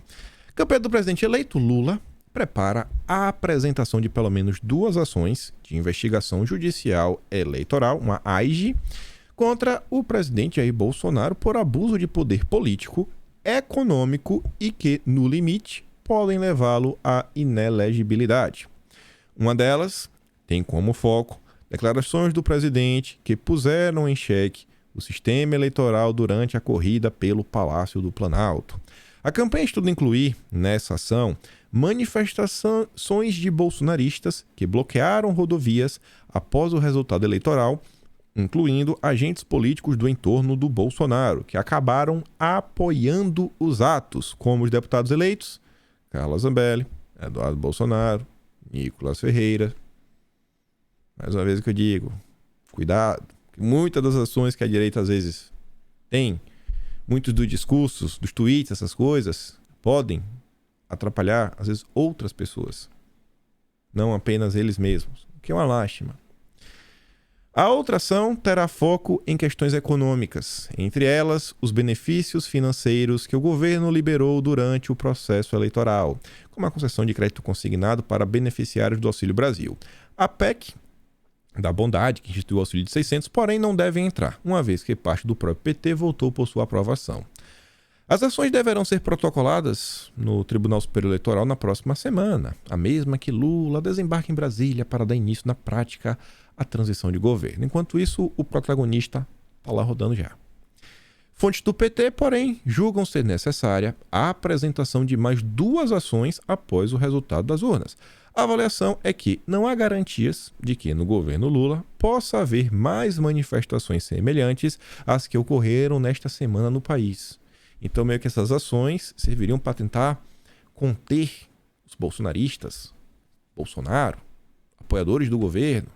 Campanha do presidente eleito Lula prepara a apresentação de pelo menos 2 ações de investigação judicial eleitoral, uma AIJ, contra o presidente Jair Bolsonaro por abuso de poder político, econômico e que, no limite, podem levá-lo à inelegibilidade. Uma delas tem como foco declarações do presidente que puseram em xeque o sistema eleitoral durante a corrida pelo Palácio do Planalto. A campanha estuda incluir, nessa ação, manifestações de bolsonaristas que bloquearam rodovias após o resultado eleitoral, incluindo agentes políticos do entorno do Bolsonaro, que acabaram apoiando os atos, como os deputados eleitos Carla Zambelli, Eduardo Bolsonaro, Nicolas Ferreira. Mais uma vez o que eu digo, cuidado, que muitas das ações que a direita às vezes tem, muitos dos discursos, dos tweets, essas coisas, podem atrapalhar, às vezes, outras pessoas. Não apenas eles mesmos, o que é uma lástima. A outra ação terá foco em questões econômicas, entre elas os benefícios financeiros que o governo liberou durante o processo eleitoral, como a concessão de crédito consignado para beneficiários do Auxílio Brasil. A PEC da bondade, que instituiu o auxílio de 600, porém não devem entrar, uma vez que parte do próprio PT votou por sua aprovação. As ações deverão ser protocoladas no Tribunal Superior Eleitoral na próxima semana, a mesma que Lula desembarque em Brasília para dar início na prática à transição de governo. Enquanto isso, o protagonista está lá rodando já. Fontes do PT, porém, julgam ser necessária a apresentação de mais 2 ações após o resultado das urnas. A avaliação é que não há garantias de que no governo Lula possa haver mais manifestações semelhantes às que ocorreram nesta semana no país. Então, meio que essas ações serviriam para tentar conter os bolsonaristas, Bolsonaro, apoiadores do governo.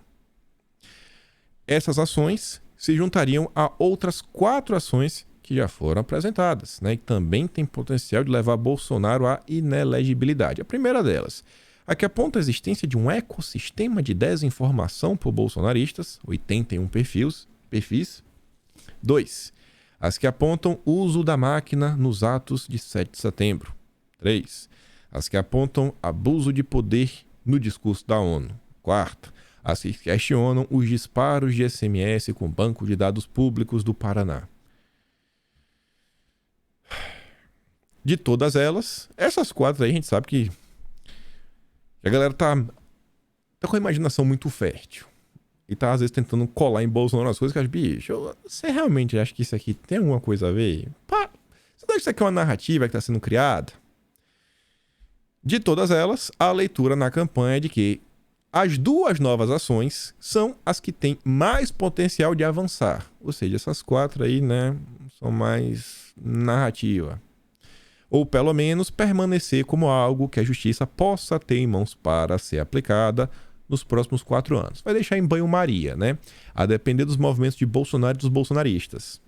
Essas ações se juntariam a outras 4 ações que já foram apresentadas, né, e também tem potencial de levar Bolsonaro à inelegibilidade. A primeira delas, a que aponta a existência de um ecossistema de desinformação por bolsonaristas, 81 perfis. 2. As que apontam o uso da máquina nos atos de 7 de setembro. 3. As que apontam abuso de poder no discurso da ONU. 4. As que questionam os disparos de SMS com banco de dados públicos do Paraná. De todas elas, essas 4 aí a gente sabe que a galera tá com a imaginação muito fértil. E tá, às vezes, tentando colar em Bolsonaro as coisas que eu acho, bicho, você realmente acha que isso aqui tem alguma coisa a ver? Pá, você acha que isso aqui é uma narrativa que está sendo criada? De todas elas, a leitura na campanha é de que as 2 novas ações são as que têm mais potencial de avançar. Ou seja, essas 4 aí, né, são mais narrativa. Ou pelo menos permanecer como algo que a justiça possa ter em mãos para ser aplicada nos próximos 4 anos. Vai deixar em banho-maria, né? A depender dos movimentos de Bolsonaro e dos bolsonaristas.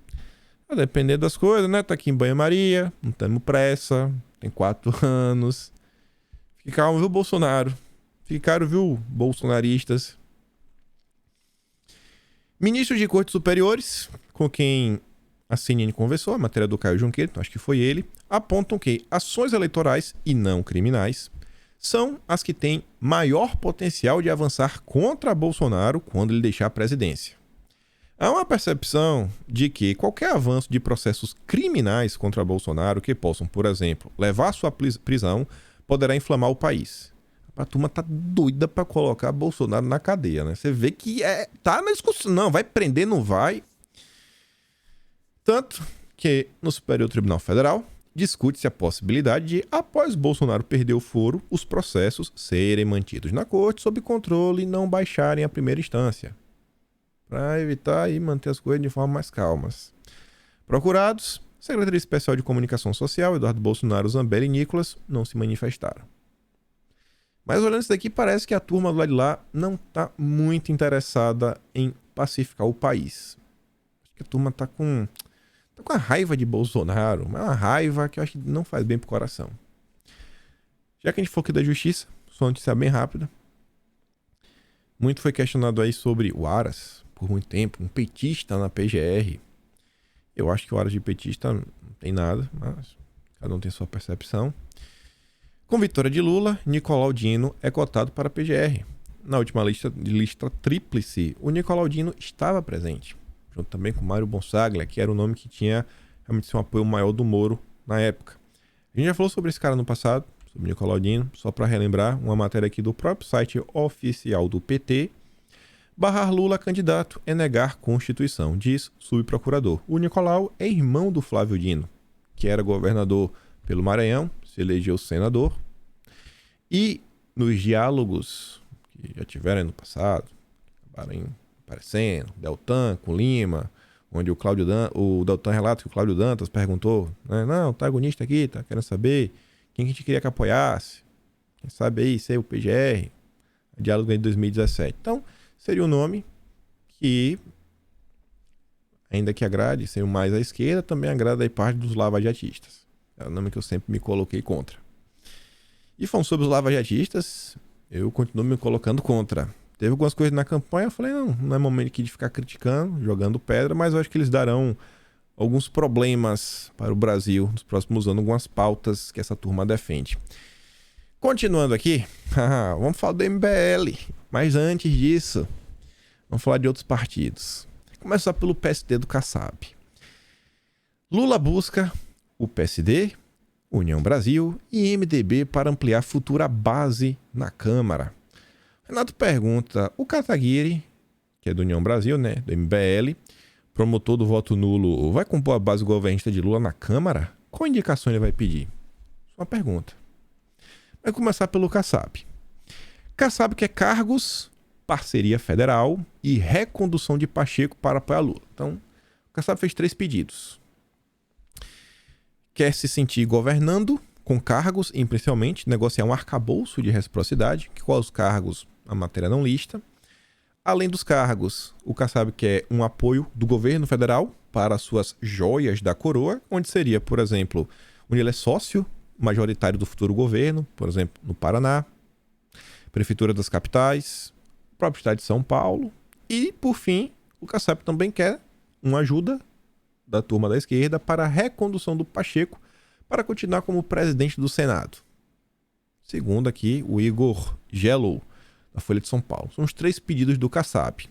A depender das coisas, né? Tá aqui em banho-maria, não temos pressa, tem 4 anos. Fique calmo, viu, Bolsonaro? Fique caro, viu, bolsonaristas? Ministros de cortes superiores, com quem a CNN conversou, a matéria do Caio Junqueira, então acho que foi ele, apontam que ações eleitorais e não criminais são as que têm maior potencial de avançar contra Bolsonaro quando ele deixar a presidência. Há uma percepção de que qualquer avanço de processos criminais contra Bolsonaro que possam, por exemplo, levar à sua prisão, poderá inflamar o país. A turma tá doida pra colocar Bolsonaro na cadeia, né? Você vê que tá na discussão. Não, vai prender, não vai. Tanto que no Superior Tribunal Federal discute-se a possibilidade de, após Bolsonaro perder o foro, os processos serem mantidos na corte sob controle e não baixarem a primeira instância, para evitar e manter as coisas de forma mais calmas. Procurados, Secretaria Especial de Comunicação Social, Eduardo Bolsonaro, Zambelli e Nicolas não se manifestaram. Mas olhando isso daqui, parece que a turma do lado de lá não está muito interessada em pacificar o país. Acho que a turma tá com a raiva de Bolsonaro, mas é uma raiva que eu acho que não faz bem pro coração. Já que a gente falou aqui da justiça, só uma notícia bem rápida. Muito foi questionado aí sobre o Aras, por muito tempo, um petista na PGR. Eu acho que o Aras de petista não tem nada, mas cada um tem sua percepção. Com vitória de Lula, Nicolau Dino é cotado para a PGR. Na última lista tríplice, o Nicolau Dino estava presente, junto também com Mário Bonsaglia, que era o nome que tinha realmente um apoio maior do Moro na época. A gente já falou sobre esse cara no passado, sobre Nicolau Dino, só para relembrar, uma matéria aqui do próprio site oficial do PT. Barrar Lula candidato é negar Constituição, diz subprocurador. O Nicolau é irmão do Flávio Dino, que era governador pelo Maranhão, se elegeu senador. E nos diálogos que já tiveram no passado, acabaram aparecendo, Deltan com Lima, onde o Deltan relata que o Cláudio Dantas perguntou, né, não, tá agonista aqui, tá querendo saber quem que a gente queria que apoiasse, quem sabe aí ser o PGR, diálogo de 2017. Então, seria um nome que, ainda que agrade, ser mais à esquerda, também agrada aí parte dos lavajatistas. É o nome que eu sempre me coloquei contra. E falando sobre os lavajatistas, eu continuo me colocando contra. Teve algumas coisas na campanha, eu falei, não é momento aqui de ficar criticando, jogando pedra, mas eu acho que eles darão alguns problemas para o Brasil nos próximos anos, algumas pautas que essa turma defende. Continuando aqui, vamos falar do MBL, mas antes disso, vamos falar de outros partidos. Vou começar pelo PSD do Kassab. Lula busca o PSD, União Brasil e MDB para ampliar futura base na Câmara. Renato pergunta, o Kataguiri, que é do União Brasil, né, do MBL, promotor do voto nulo, vai compor a base governista de Lula na Câmara? Qual indicação ele vai pedir? Uma pergunta. Vai começar pelo Kassab. Kassab quer cargos, parceria federal e recondução de Pacheco para apoiar Lula. Então, o Kassab fez 3 pedidos. Quer se sentir governando com cargos e, principalmente, negociar um arcabouço de reciprocidade, que quais os cargos a matéria não lista. Além dos cargos, o Kassab quer um apoio do governo federal para suas joias da coroa, onde seria, por exemplo, onde ele é sócio majoritário do futuro governo, por exemplo, no Paraná, Prefeitura das Capitais, o próprio estado de São Paulo. E, por fim, o Kassab também quer uma ajuda da turma da esquerda para a recondução do Pacheco para continuar como presidente do Senado. Segundo aqui, o Igor Gelou, da Folha de São Paulo. São os 3 pedidos do Kassab.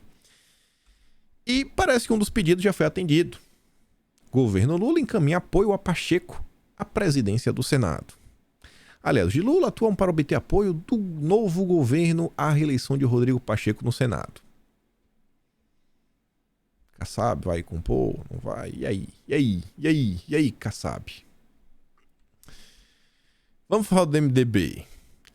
E parece que um dos pedidos já foi atendido. O governo Lula encaminha apoio a Pacheco à presidência do Senado. Aliás, de Lula atuam para obter apoio do novo governo à reeleição de Rodrigo Pacheco no Senado. Kassab vai compor? Não vai? E aí, Kassab? Vamos falar do MDB.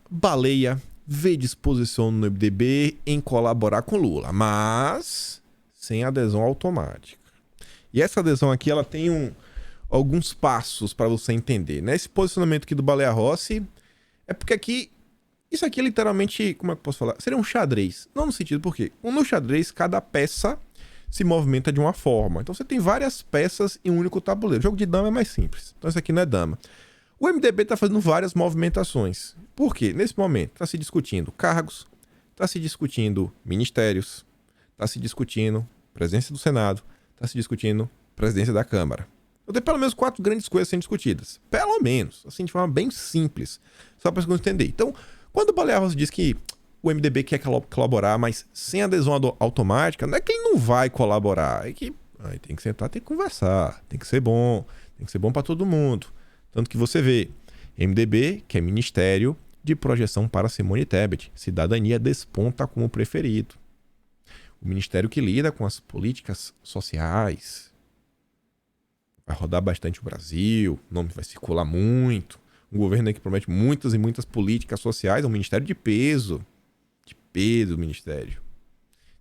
Baleia vê disposição no MDB em colaborar com Lula, mas sem adesão automática. E essa adesão aqui, ela tem alguns passos para você entender, né? Esse posicionamento aqui do Baleia Rossi é porque aqui, isso aqui é literalmente, como é que eu posso falar? Seria um xadrez. Não no sentido porque no xadrez, cada peça se movimenta de uma forma. Então você tem várias peças em um único tabuleiro. O jogo de dama é mais simples. Então isso aqui não é dama. O MDB está fazendo várias movimentações. Por quê? Nesse momento está se discutindo cargos, está se discutindo ministérios, está se discutindo presidência do Senado, está se discutindo presidência da Câmara. Então tem pelo menos 4 grandes coisas sendo discutidas. Pelo menos, assim de forma bem simples. Só para você entender. Então, quando o Baleia Rossi diz que o MDB quer colaborar, mas sem adesão automática, não é que ele não vai colaborar. É que aí tem que sentar, tem que conversar, tem que ser bom para todo mundo. Tanto que você vê MDB, que é ministério, de projeção para Simone Tebet. Cidadania desponta como preferido. O ministério que lida com as políticas sociais. Vai rodar bastante o Brasil, o nome vai circular muito. Um governo aí que promete muitas e muitas políticas sociais, é um ministério de peso. De peso o ministério.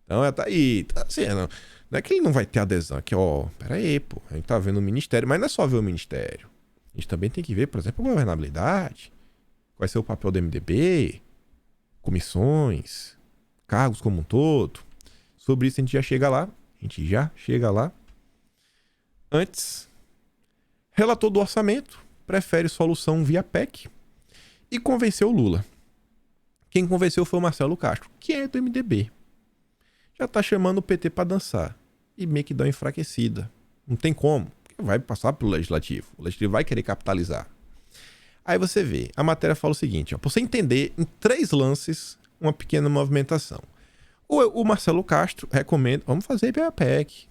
Então, tá aí. Tá assim, não é que ele não vai ter adesão. É que, pera aí, pô. A gente tá vendo o ministério, mas não é só ver o ministério. A gente também tem que ver, por exemplo, a governabilidade. Qual vai ser o papel do MDB, comissões, cargos como um todo. Sobre isso a gente já chega lá. Antes, relator do orçamento prefere solução via PEC e convenceu o Lula. Quem convenceu foi o Marcelo Castro, que é do MDB. Já tá chamando o PT para dançar e meio que dá uma enfraquecida. Não tem como, porque vai passar pelo Legislativo. O Legislativo vai querer capitalizar. Aí você vê, a matéria fala o seguinte, para você entender em 3 lances uma pequena movimentação. O Marcelo Castro recomenda, vamos fazer via PEC.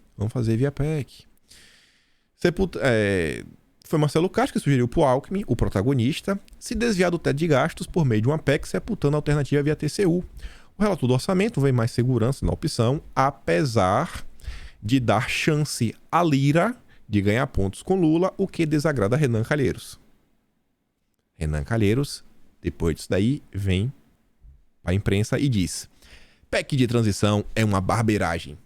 Foi Marcelo Castro que sugeriu para o Alckmin, o protagonista, se desviar do teto de gastos por meio de uma PEC, sepultando a alternativa via TCU. O relator do orçamento vê mais segurança na opção, apesar de dar chance a Lira de ganhar pontos com Lula, o que desagrada a Renan Calheiros. Renan Calheiros, depois disso daí, vem para a imprensa e diz: PEC de transição é uma barbeiragem,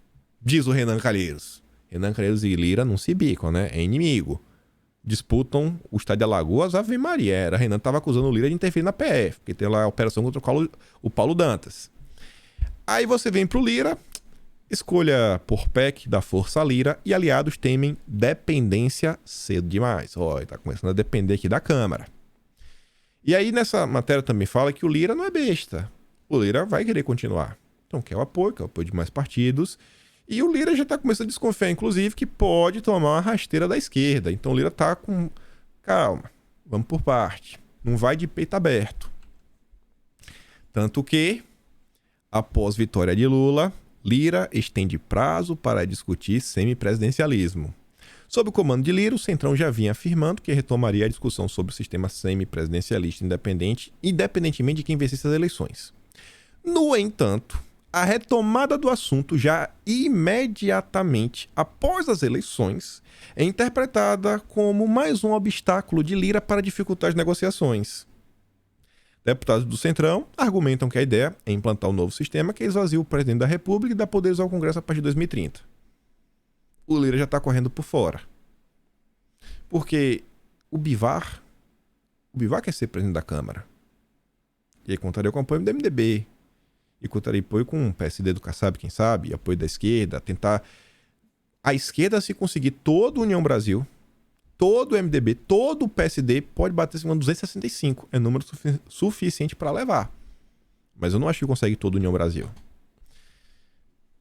diz o Renan Calheiros. Renan Calheiros e Lira não se bicam, né? É inimigo. Disputam o estádio de Alagoas, Ave Maria. Renan estava acusando o Lira de interferir na PF, porque tem lá a operação contra o Paulo Dantas. Aí você vem pro Lira, escolha por PEC da Força Lira e aliados temem dependência cedo demais. Tá começando a depender aqui da Câmara. E aí nessa matéria também fala que o Lira não é besta. O Lira vai querer continuar. Então quer o apoio de mais partidos. E o Lira já está começando a desconfiar, inclusive, que pode tomar uma rasteira da esquerda. Então o Lira está com... Calma, vamos por parte. Não vai de peito aberto. Tanto que, após vitória de Lula, Lira estende prazo para discutir semipresidencialismo. Sob o comando de Lira, o Centrão já vinha afirmando que retomaria a discussão sobre o sistema semipresidencialista independente, independentemente de quem vencesse as eleições. No entanto, a retomada do assunto já imediatamente após as eleições é interpretada como mais um obstáculo de Lira para dificultar as negociações. Deputados do Centrão argumentam que a ideia é implantar um novo sistema que esvazia o presidente da República e dá poderes ao Congresso a partir de 2030. O Lira já está correndo por fora. Porque o Bivar quer ser presidente da Câmara. E aí contaria com o apoio do MDB. E contaria apoio com o PSD do Kassab, quem sabe, apoio da esquerda, tentar... A esquerda, se conseguir toda a União Brasil, todo o MDB, todo o PSD, pode bater em 265. É número suficiente para levar. Mas eu não acho que consegue toda a União Brasil.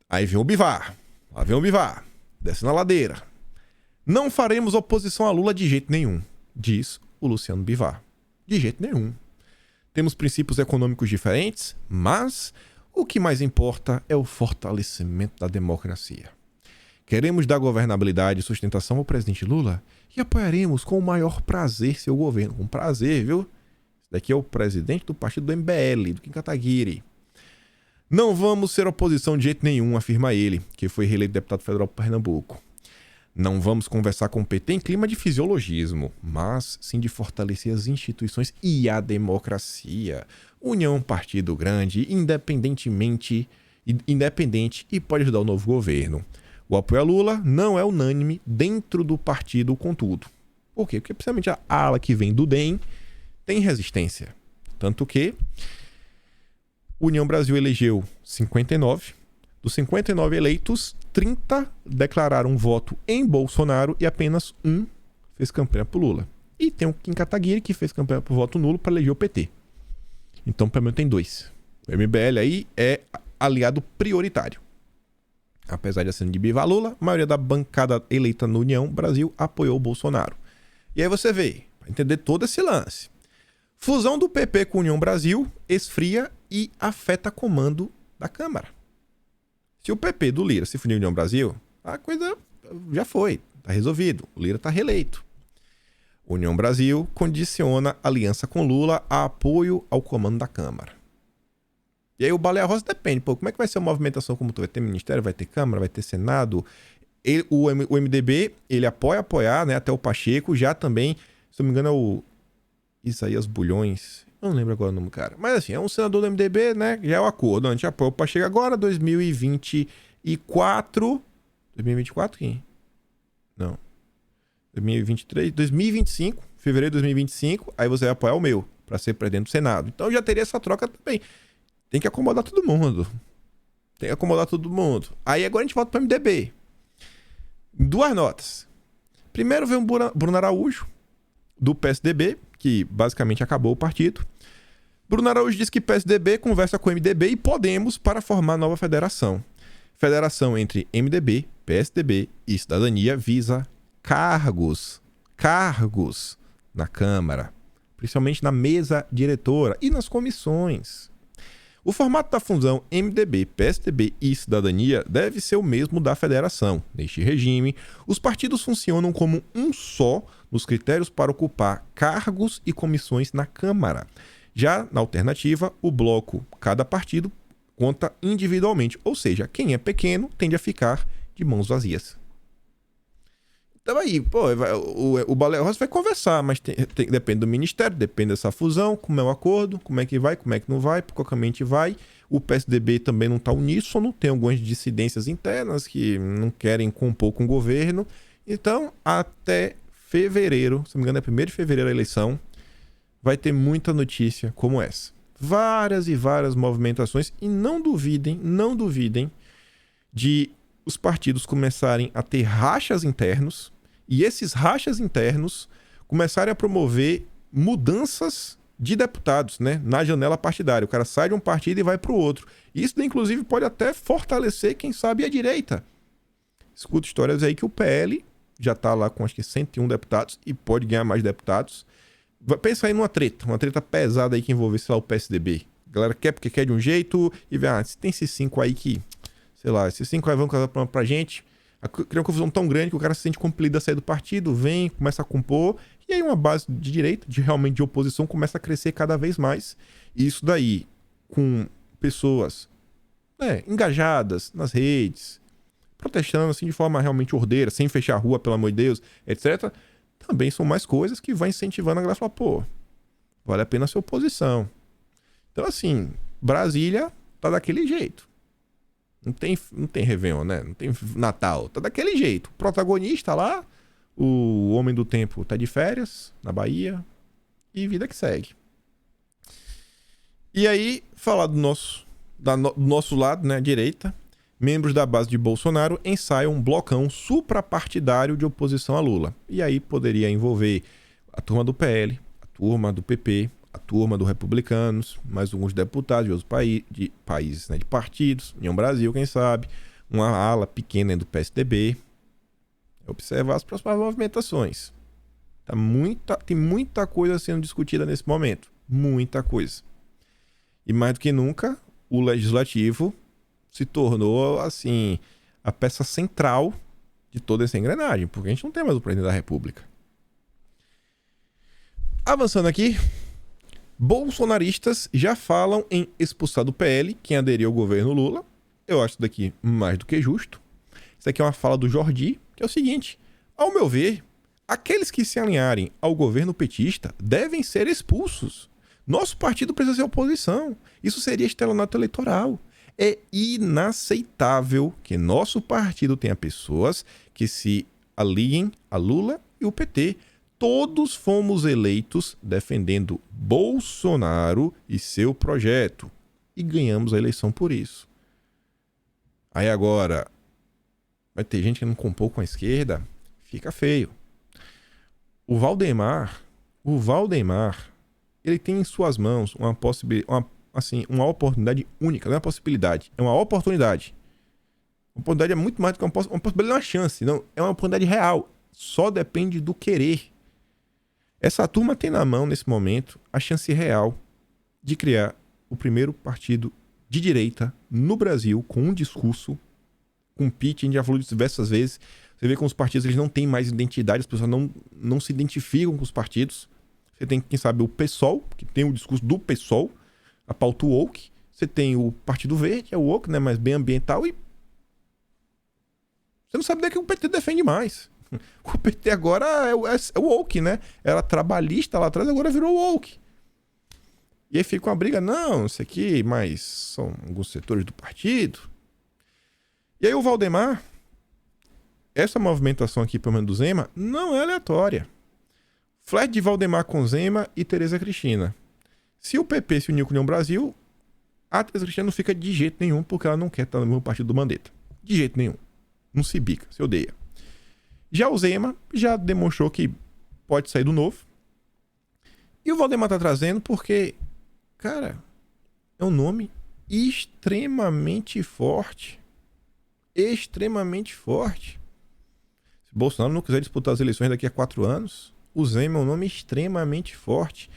Aí vem o Bivar. Lá vem o Bivar. Desce na ladeira. Não faremos oposição a Lula de jeito nenhum, diz o Luciano Bivar. De jeito nenhum. Temos princípios econômicos diferentes, mas o que mais importa é o fortalecimento da democracia. Queremos dar governabilidade e sustentação ao presidente Lula e apoiaremos com o maior prazer seu governo. Com prazer, viu? Esse daqui é o presidente do partido do MBL, do Kim Kataguiri. Não vamos ser oposição de jeito nenhum, afirma ele, que foi reeleito deputado federal por Pernambuco. Não vamos conversar com o PT em clima de fisiologismo, mas sim de fortalecer as instituições e a democracia. União partido grande, independente e pode ajudar o novo governo. O apoio a Lula não é unânime dentro do partido, contudo. Por quê? Porque precisamente a ala que vem do DEM tem resistência. Tanto que União Brasil elegeu 59. Dos 59 eleitos, 30 declararam voto em Bolsonaro e apenas um fez campanha por Lula. E tem o Kim Kataguiri, que fez campanha por voto nulo para eleger o PT. Então, pelo menos tem 2. O MBL aí é aliado prioritário. Apesar de ser de Bivar Lula, a maioria da bancada eleita no União Brasil apoiou o Bolsonaro. E aí você vê, para entender todo esse lance. Fusão do PP com União Brasil esfria e afeta comando da Câmara. Se o PP do Lira se fundir à União Brasil, a coisa já foi, está resolvido. O Lira está reeleito. União Brasil condiciona aliança com Lula a apoio ao comando da Câmara. E aí o Baleia Rossi depende, pô, como é que vai ser a movimentação como tu? Vai ter ministério, vai ter Câmara, vai ter Senado? O MDB, ele apoiar, né, até o Pacheco, já também, se não me engano é o Isaías Bulhões, eu não lembro agora o nome do cara, mas assim, é um senador do MDB, né, já é o acordo, a gente apoia o Pacheco agora, 2024, 2024 quem? Não, 2023, 2025, fevereiro de 2025, aí você vai apoiar o meu, pra ser presidente do Senado. Então já teria essa troca também. Tem que acomodar todo mundo. Aí agora a gente volta pro MDB. 2 notas. Primeiro vem o Bruno Araújo, do PSDB, que basicamente acabou o partido. Bruno Araújo diz que PSDB conversa com MDB e Podemos para formar nova federação. Federação entre MDB, PSDB e Cidadania visa cargos na Câmara, principalmente na mesa diretora e nas comissões. O formato da fusão MDB, PSDB e Cidadania deve ser o mesmo da federação. Neste regime, os partidos funcionam como um só nos critérios para ocupar cargos e comissões na Câmara. Já na alternativa, o bloco, cada partido, conta individualmente, ou seja, quem é pequeno tende a ficar de mãos vazias. Então aí, pô, o Baleia Rossi vai conversar, mas depende do ministério, depende dessa fusão, como é o acordo, como é que vai, como é que não vai, por qual caminho vai. O PSDB também não está uníssono, tem algumas dissidências internas que não querem compor com o governo. Então, até fevereiro, se não me engano é 1º de fevereiro a eleição, vai ter muita notícia como essa. Várias e várias movimentações e não duvidem de os partidos começarem a ter rachas internos e esses rachas internos começarem a promover mudanças de deputados, né, na janela partidária. O cara sai de um partido e vai para o outro. Isso, inclusive, pode até fortalecer, quem sabe, a direita. Escuto histórias aí que o PL já está lá com acho que 101 deputados e pode ganhar mais deputados. Pensa aí numa treta pesada aí que envolvesse lá o PSDB. A galera quer porque quer de um jeito e vê, se tem esses 5 aí que, sei lá, esses 5 aí vão casar pra gente. Cria uma confusão tão grande que o cara se sente compelido a sair do partido, vem, começa a compor, e aí uma base de direita, realmente de oposição, começa a crescer cada vez mais. E isso daí, com pessoas engajadas nas redes, protestando assim de forma realmente ordeira, sem fechar a rua, pelo amor de Deus, etc., também são mais coisas que vai incentivando a galera a falar, pô, vale a pena ser oposição. Então, assim, Brasília tá daquele jeito. Não tem Réveillon, né? Não tem Natal. Tá daquele jeito. O protagonista lá, o homem do tempo, tá de férias na Bahia e vida que segue. E aí, falar do nosso lado, né, direita, membros da base de Bolsonaro ensaiam um blocão suprapartidário de oposição a Lula. E aí poderia envolver a turma do PL, a turma do PP, a turma do Republicanos, mais alguns deputados de outros países, né, de partidos, União Brasil, quem sabe, uma ala pequena do PSDB. Observar as próximas movimentações. Tem muita coisa sendo discutida nesse momento. Muita coisa. E mais do que nunca, o Legislativo se tornou, assim, a peça central de toda essa engrenagem, porque a gente não tem mais o presidente da República. Avançando aqui, bolsonaristas já falam em expulsar do PL quem aderiu ao governo Lula. Eu acho isso daqui mais do que justo. Isso aqui é uma fala do Jordi, que é o seguinte: ao meu ver, aqueles que se alinharem ao governo petista devem ser expulsos. Nosso partido precisa ser oposição. Isso seria estelionato eleitoral. É inaceitável que nosso partido tenha pessoas que se aliem a Lula e o PT. Todos fomos eleitos defendendo Bolsonaro e seu projeto. E ganhamos a eleição por isso. Aí agora, vai ter gente que não compôs com a esquerda, fica feio. O Valdemar, ele tem em suas mãos uma oportunidade única, não é uma possibilidade, é uma oportunidade. Uma oportunidade é muito mais do que uma possibilidade, não é uma chance, não, é uma oportunidade real. Só depende do querer. Essa turma tem na mão, nesse momento, a chance real de criar o primeiro partido de direita no Brasil com um discurso, com pitch, a gente já falou disso diversas vezes. Você vê como os partidos eles não têm mais identidade, as pessoas não se identificam com os partidos. Você tem, quem sabe, o PSOL, que tem o discurso do PSOL, a pauta woke. Você tem o Partido Verde, é o woke, né, mas bem ambiental, e você não sabe nem que o PT defende mais. O PT agora é o woke, né? Era trabalhista lá atrás, agora virou woke. E aí fica uma briga, não, isso aqui, mas são alguns setores do partido. E aí o Valdemar, essa movimentação aqui, pelo menos do Zema, não é aleatória. Flat de Valdemar com Zema e Tereza Cristina. Se o PP se unir com o União Brasil, a Tereza Cristina não fica de jeito nenhum, porque ela não quer estar no mesmo partido do Mandetta. De jeito nenhum. Não se bica, se odeia. Já o Zema já demonstrou que pode sair do Novo. E o Valdemar tá trazendo porque, cara, é um nome extremamente forte. Extremamente forte. Se Bolsonaro não quiser disputar as eleições daqui a 4 anos, o Zema é um nome extremamente forte.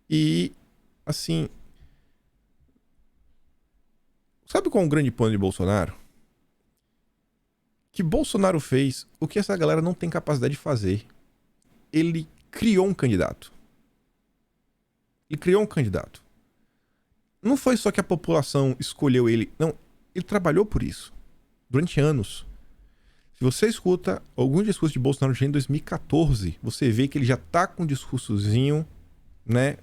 E, assim, sabe qual é o grande plano de Bolsonaro? Que Bolsonaro fez o que essa galera não tem capacidade de fazer. Ele criou um candidato. Ele criou um candidato. Não foi só que a população escolheu ele. Não, ele trabalhou por isso. Durante anos. Se você escuta alguns discursos de Bolsonaro já em 2014, você vê que ele já tá com um discursozinho, né?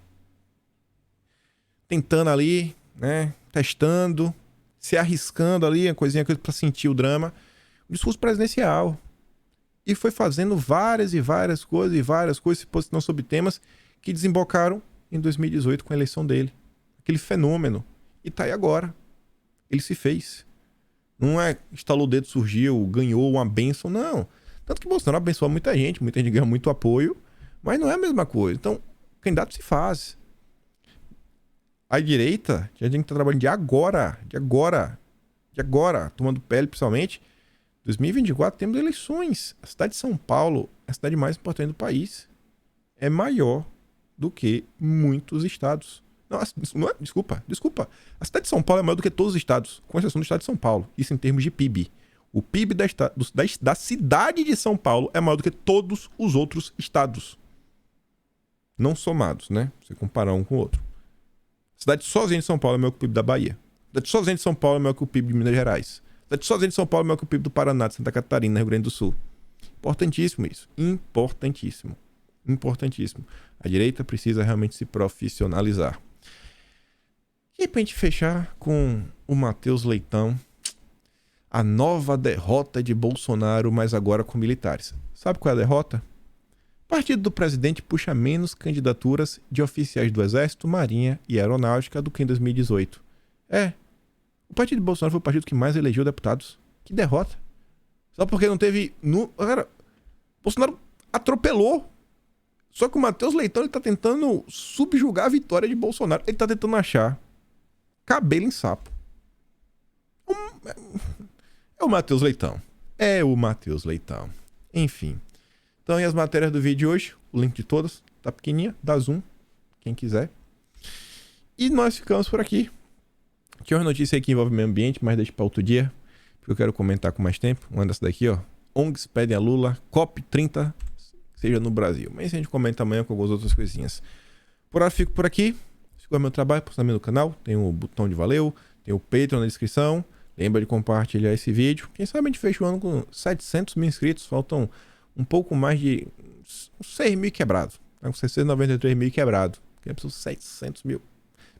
Tentando ali, né? Testando, se arriscando ali, uma coisinha pra sentir o drama. Um discurso presidencial. E foi fazendo várias coisas, se posicionando sobre temas que desembocaram em 2018 com a eleição dele. Aquele fenômeno. E tá aí agora. Ele se fez. Não é estalou o dedo, surgiu, ganhou uma bênção, não. Tanto que Bolsonaro abençoa muita gente ganha muito apoio, mas não é a mesma coisa. Então, candidato se faz. A direita já tem que estar trabalhando de agora, tomando pele, principalmente. 2024 temos eleições. A cidade de São Paulo é a cidade mais importante do país. É maior do que muitos estados. Não é, desculpa. A cidade de São Paulo é maior do que todos os estados, com exceção do estado de São Paulo. Isso em termos de PIB. O PIB da cidade de São Paulo é maior do que todos os outros estados. Não somados, né? Você comparar um com o outro. A cidade sozinha de São Paulo é maior que o PIB da Bahia. A cidade sozinha de São Paulo é maior que o PIB de Minas Gerais. A cidade sozinha de São Paulo é maior que o PIB do Paraná, de Santa Catarina, Rio Grande do Sul. Importantíssimo isso. Importantíssimo. A direita precisa realmente se profissionalizar. E pra gente fechar com o Matheus Leitão, a nova derrota de Bolsonaro, mas agora com militares. Sabe qual é a derrota? O partido do presidente puxa menos candidaturas de oficiais do Exército, Marinha e Aeronáutica do que em 2018. O partido de Bolsonaro foi o partido que mais elegeu deputados. Que derrota. Só porque não teve... Cara, Bolsonaro atropelou. Só que o Matheus Leitão ele tá tentando subjugar a vitória de Bolsonaro. Ele tá tentando achar cabelo em sapo. É o Matheus Leitão. Enfim. Então, e as matérias do vídeo de hoje? O link de todas. Tá pequenininha. Dá zoom. Quem quiser. E nós ficamos por aqui. Tinha uma notícia aí que envolve meio ambiente, mas deixa para outro dia. Porque eu quero comentar com mais tempo. Uma dessa daqui, ó. ONGs pedem a Lula COP30 seja no Brasil. Mas a gente comenta amanhã com algumas outras coisinhas. Por hora fico por aqui. Se gosta do meu trabalho, posta no canal. Tem o botão de valeu. Tem o Patreon na descrição. Lembra de compartilhar esse vídeo. Quem sabe a gente fecha o ano com 700 mil inscritos. Faltam um pouco mais de 6 mil quebrados. Tá com 693 mil quebrados. Queremos 700 mil.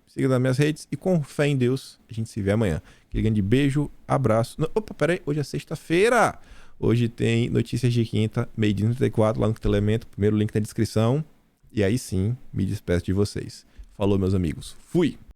Siga nas minhas redes e com fé em Deus, a gente se vê amanhã. Aquele grande beijo, abraço. Opa, peraí, hoje é sexta-feira. Hoje tem notícias de quinta, meio-dia 34, lá no Elemento. Primeiro link na descrição. E aí sim, me despeço de vocês. Falou, meus amigos. Fui!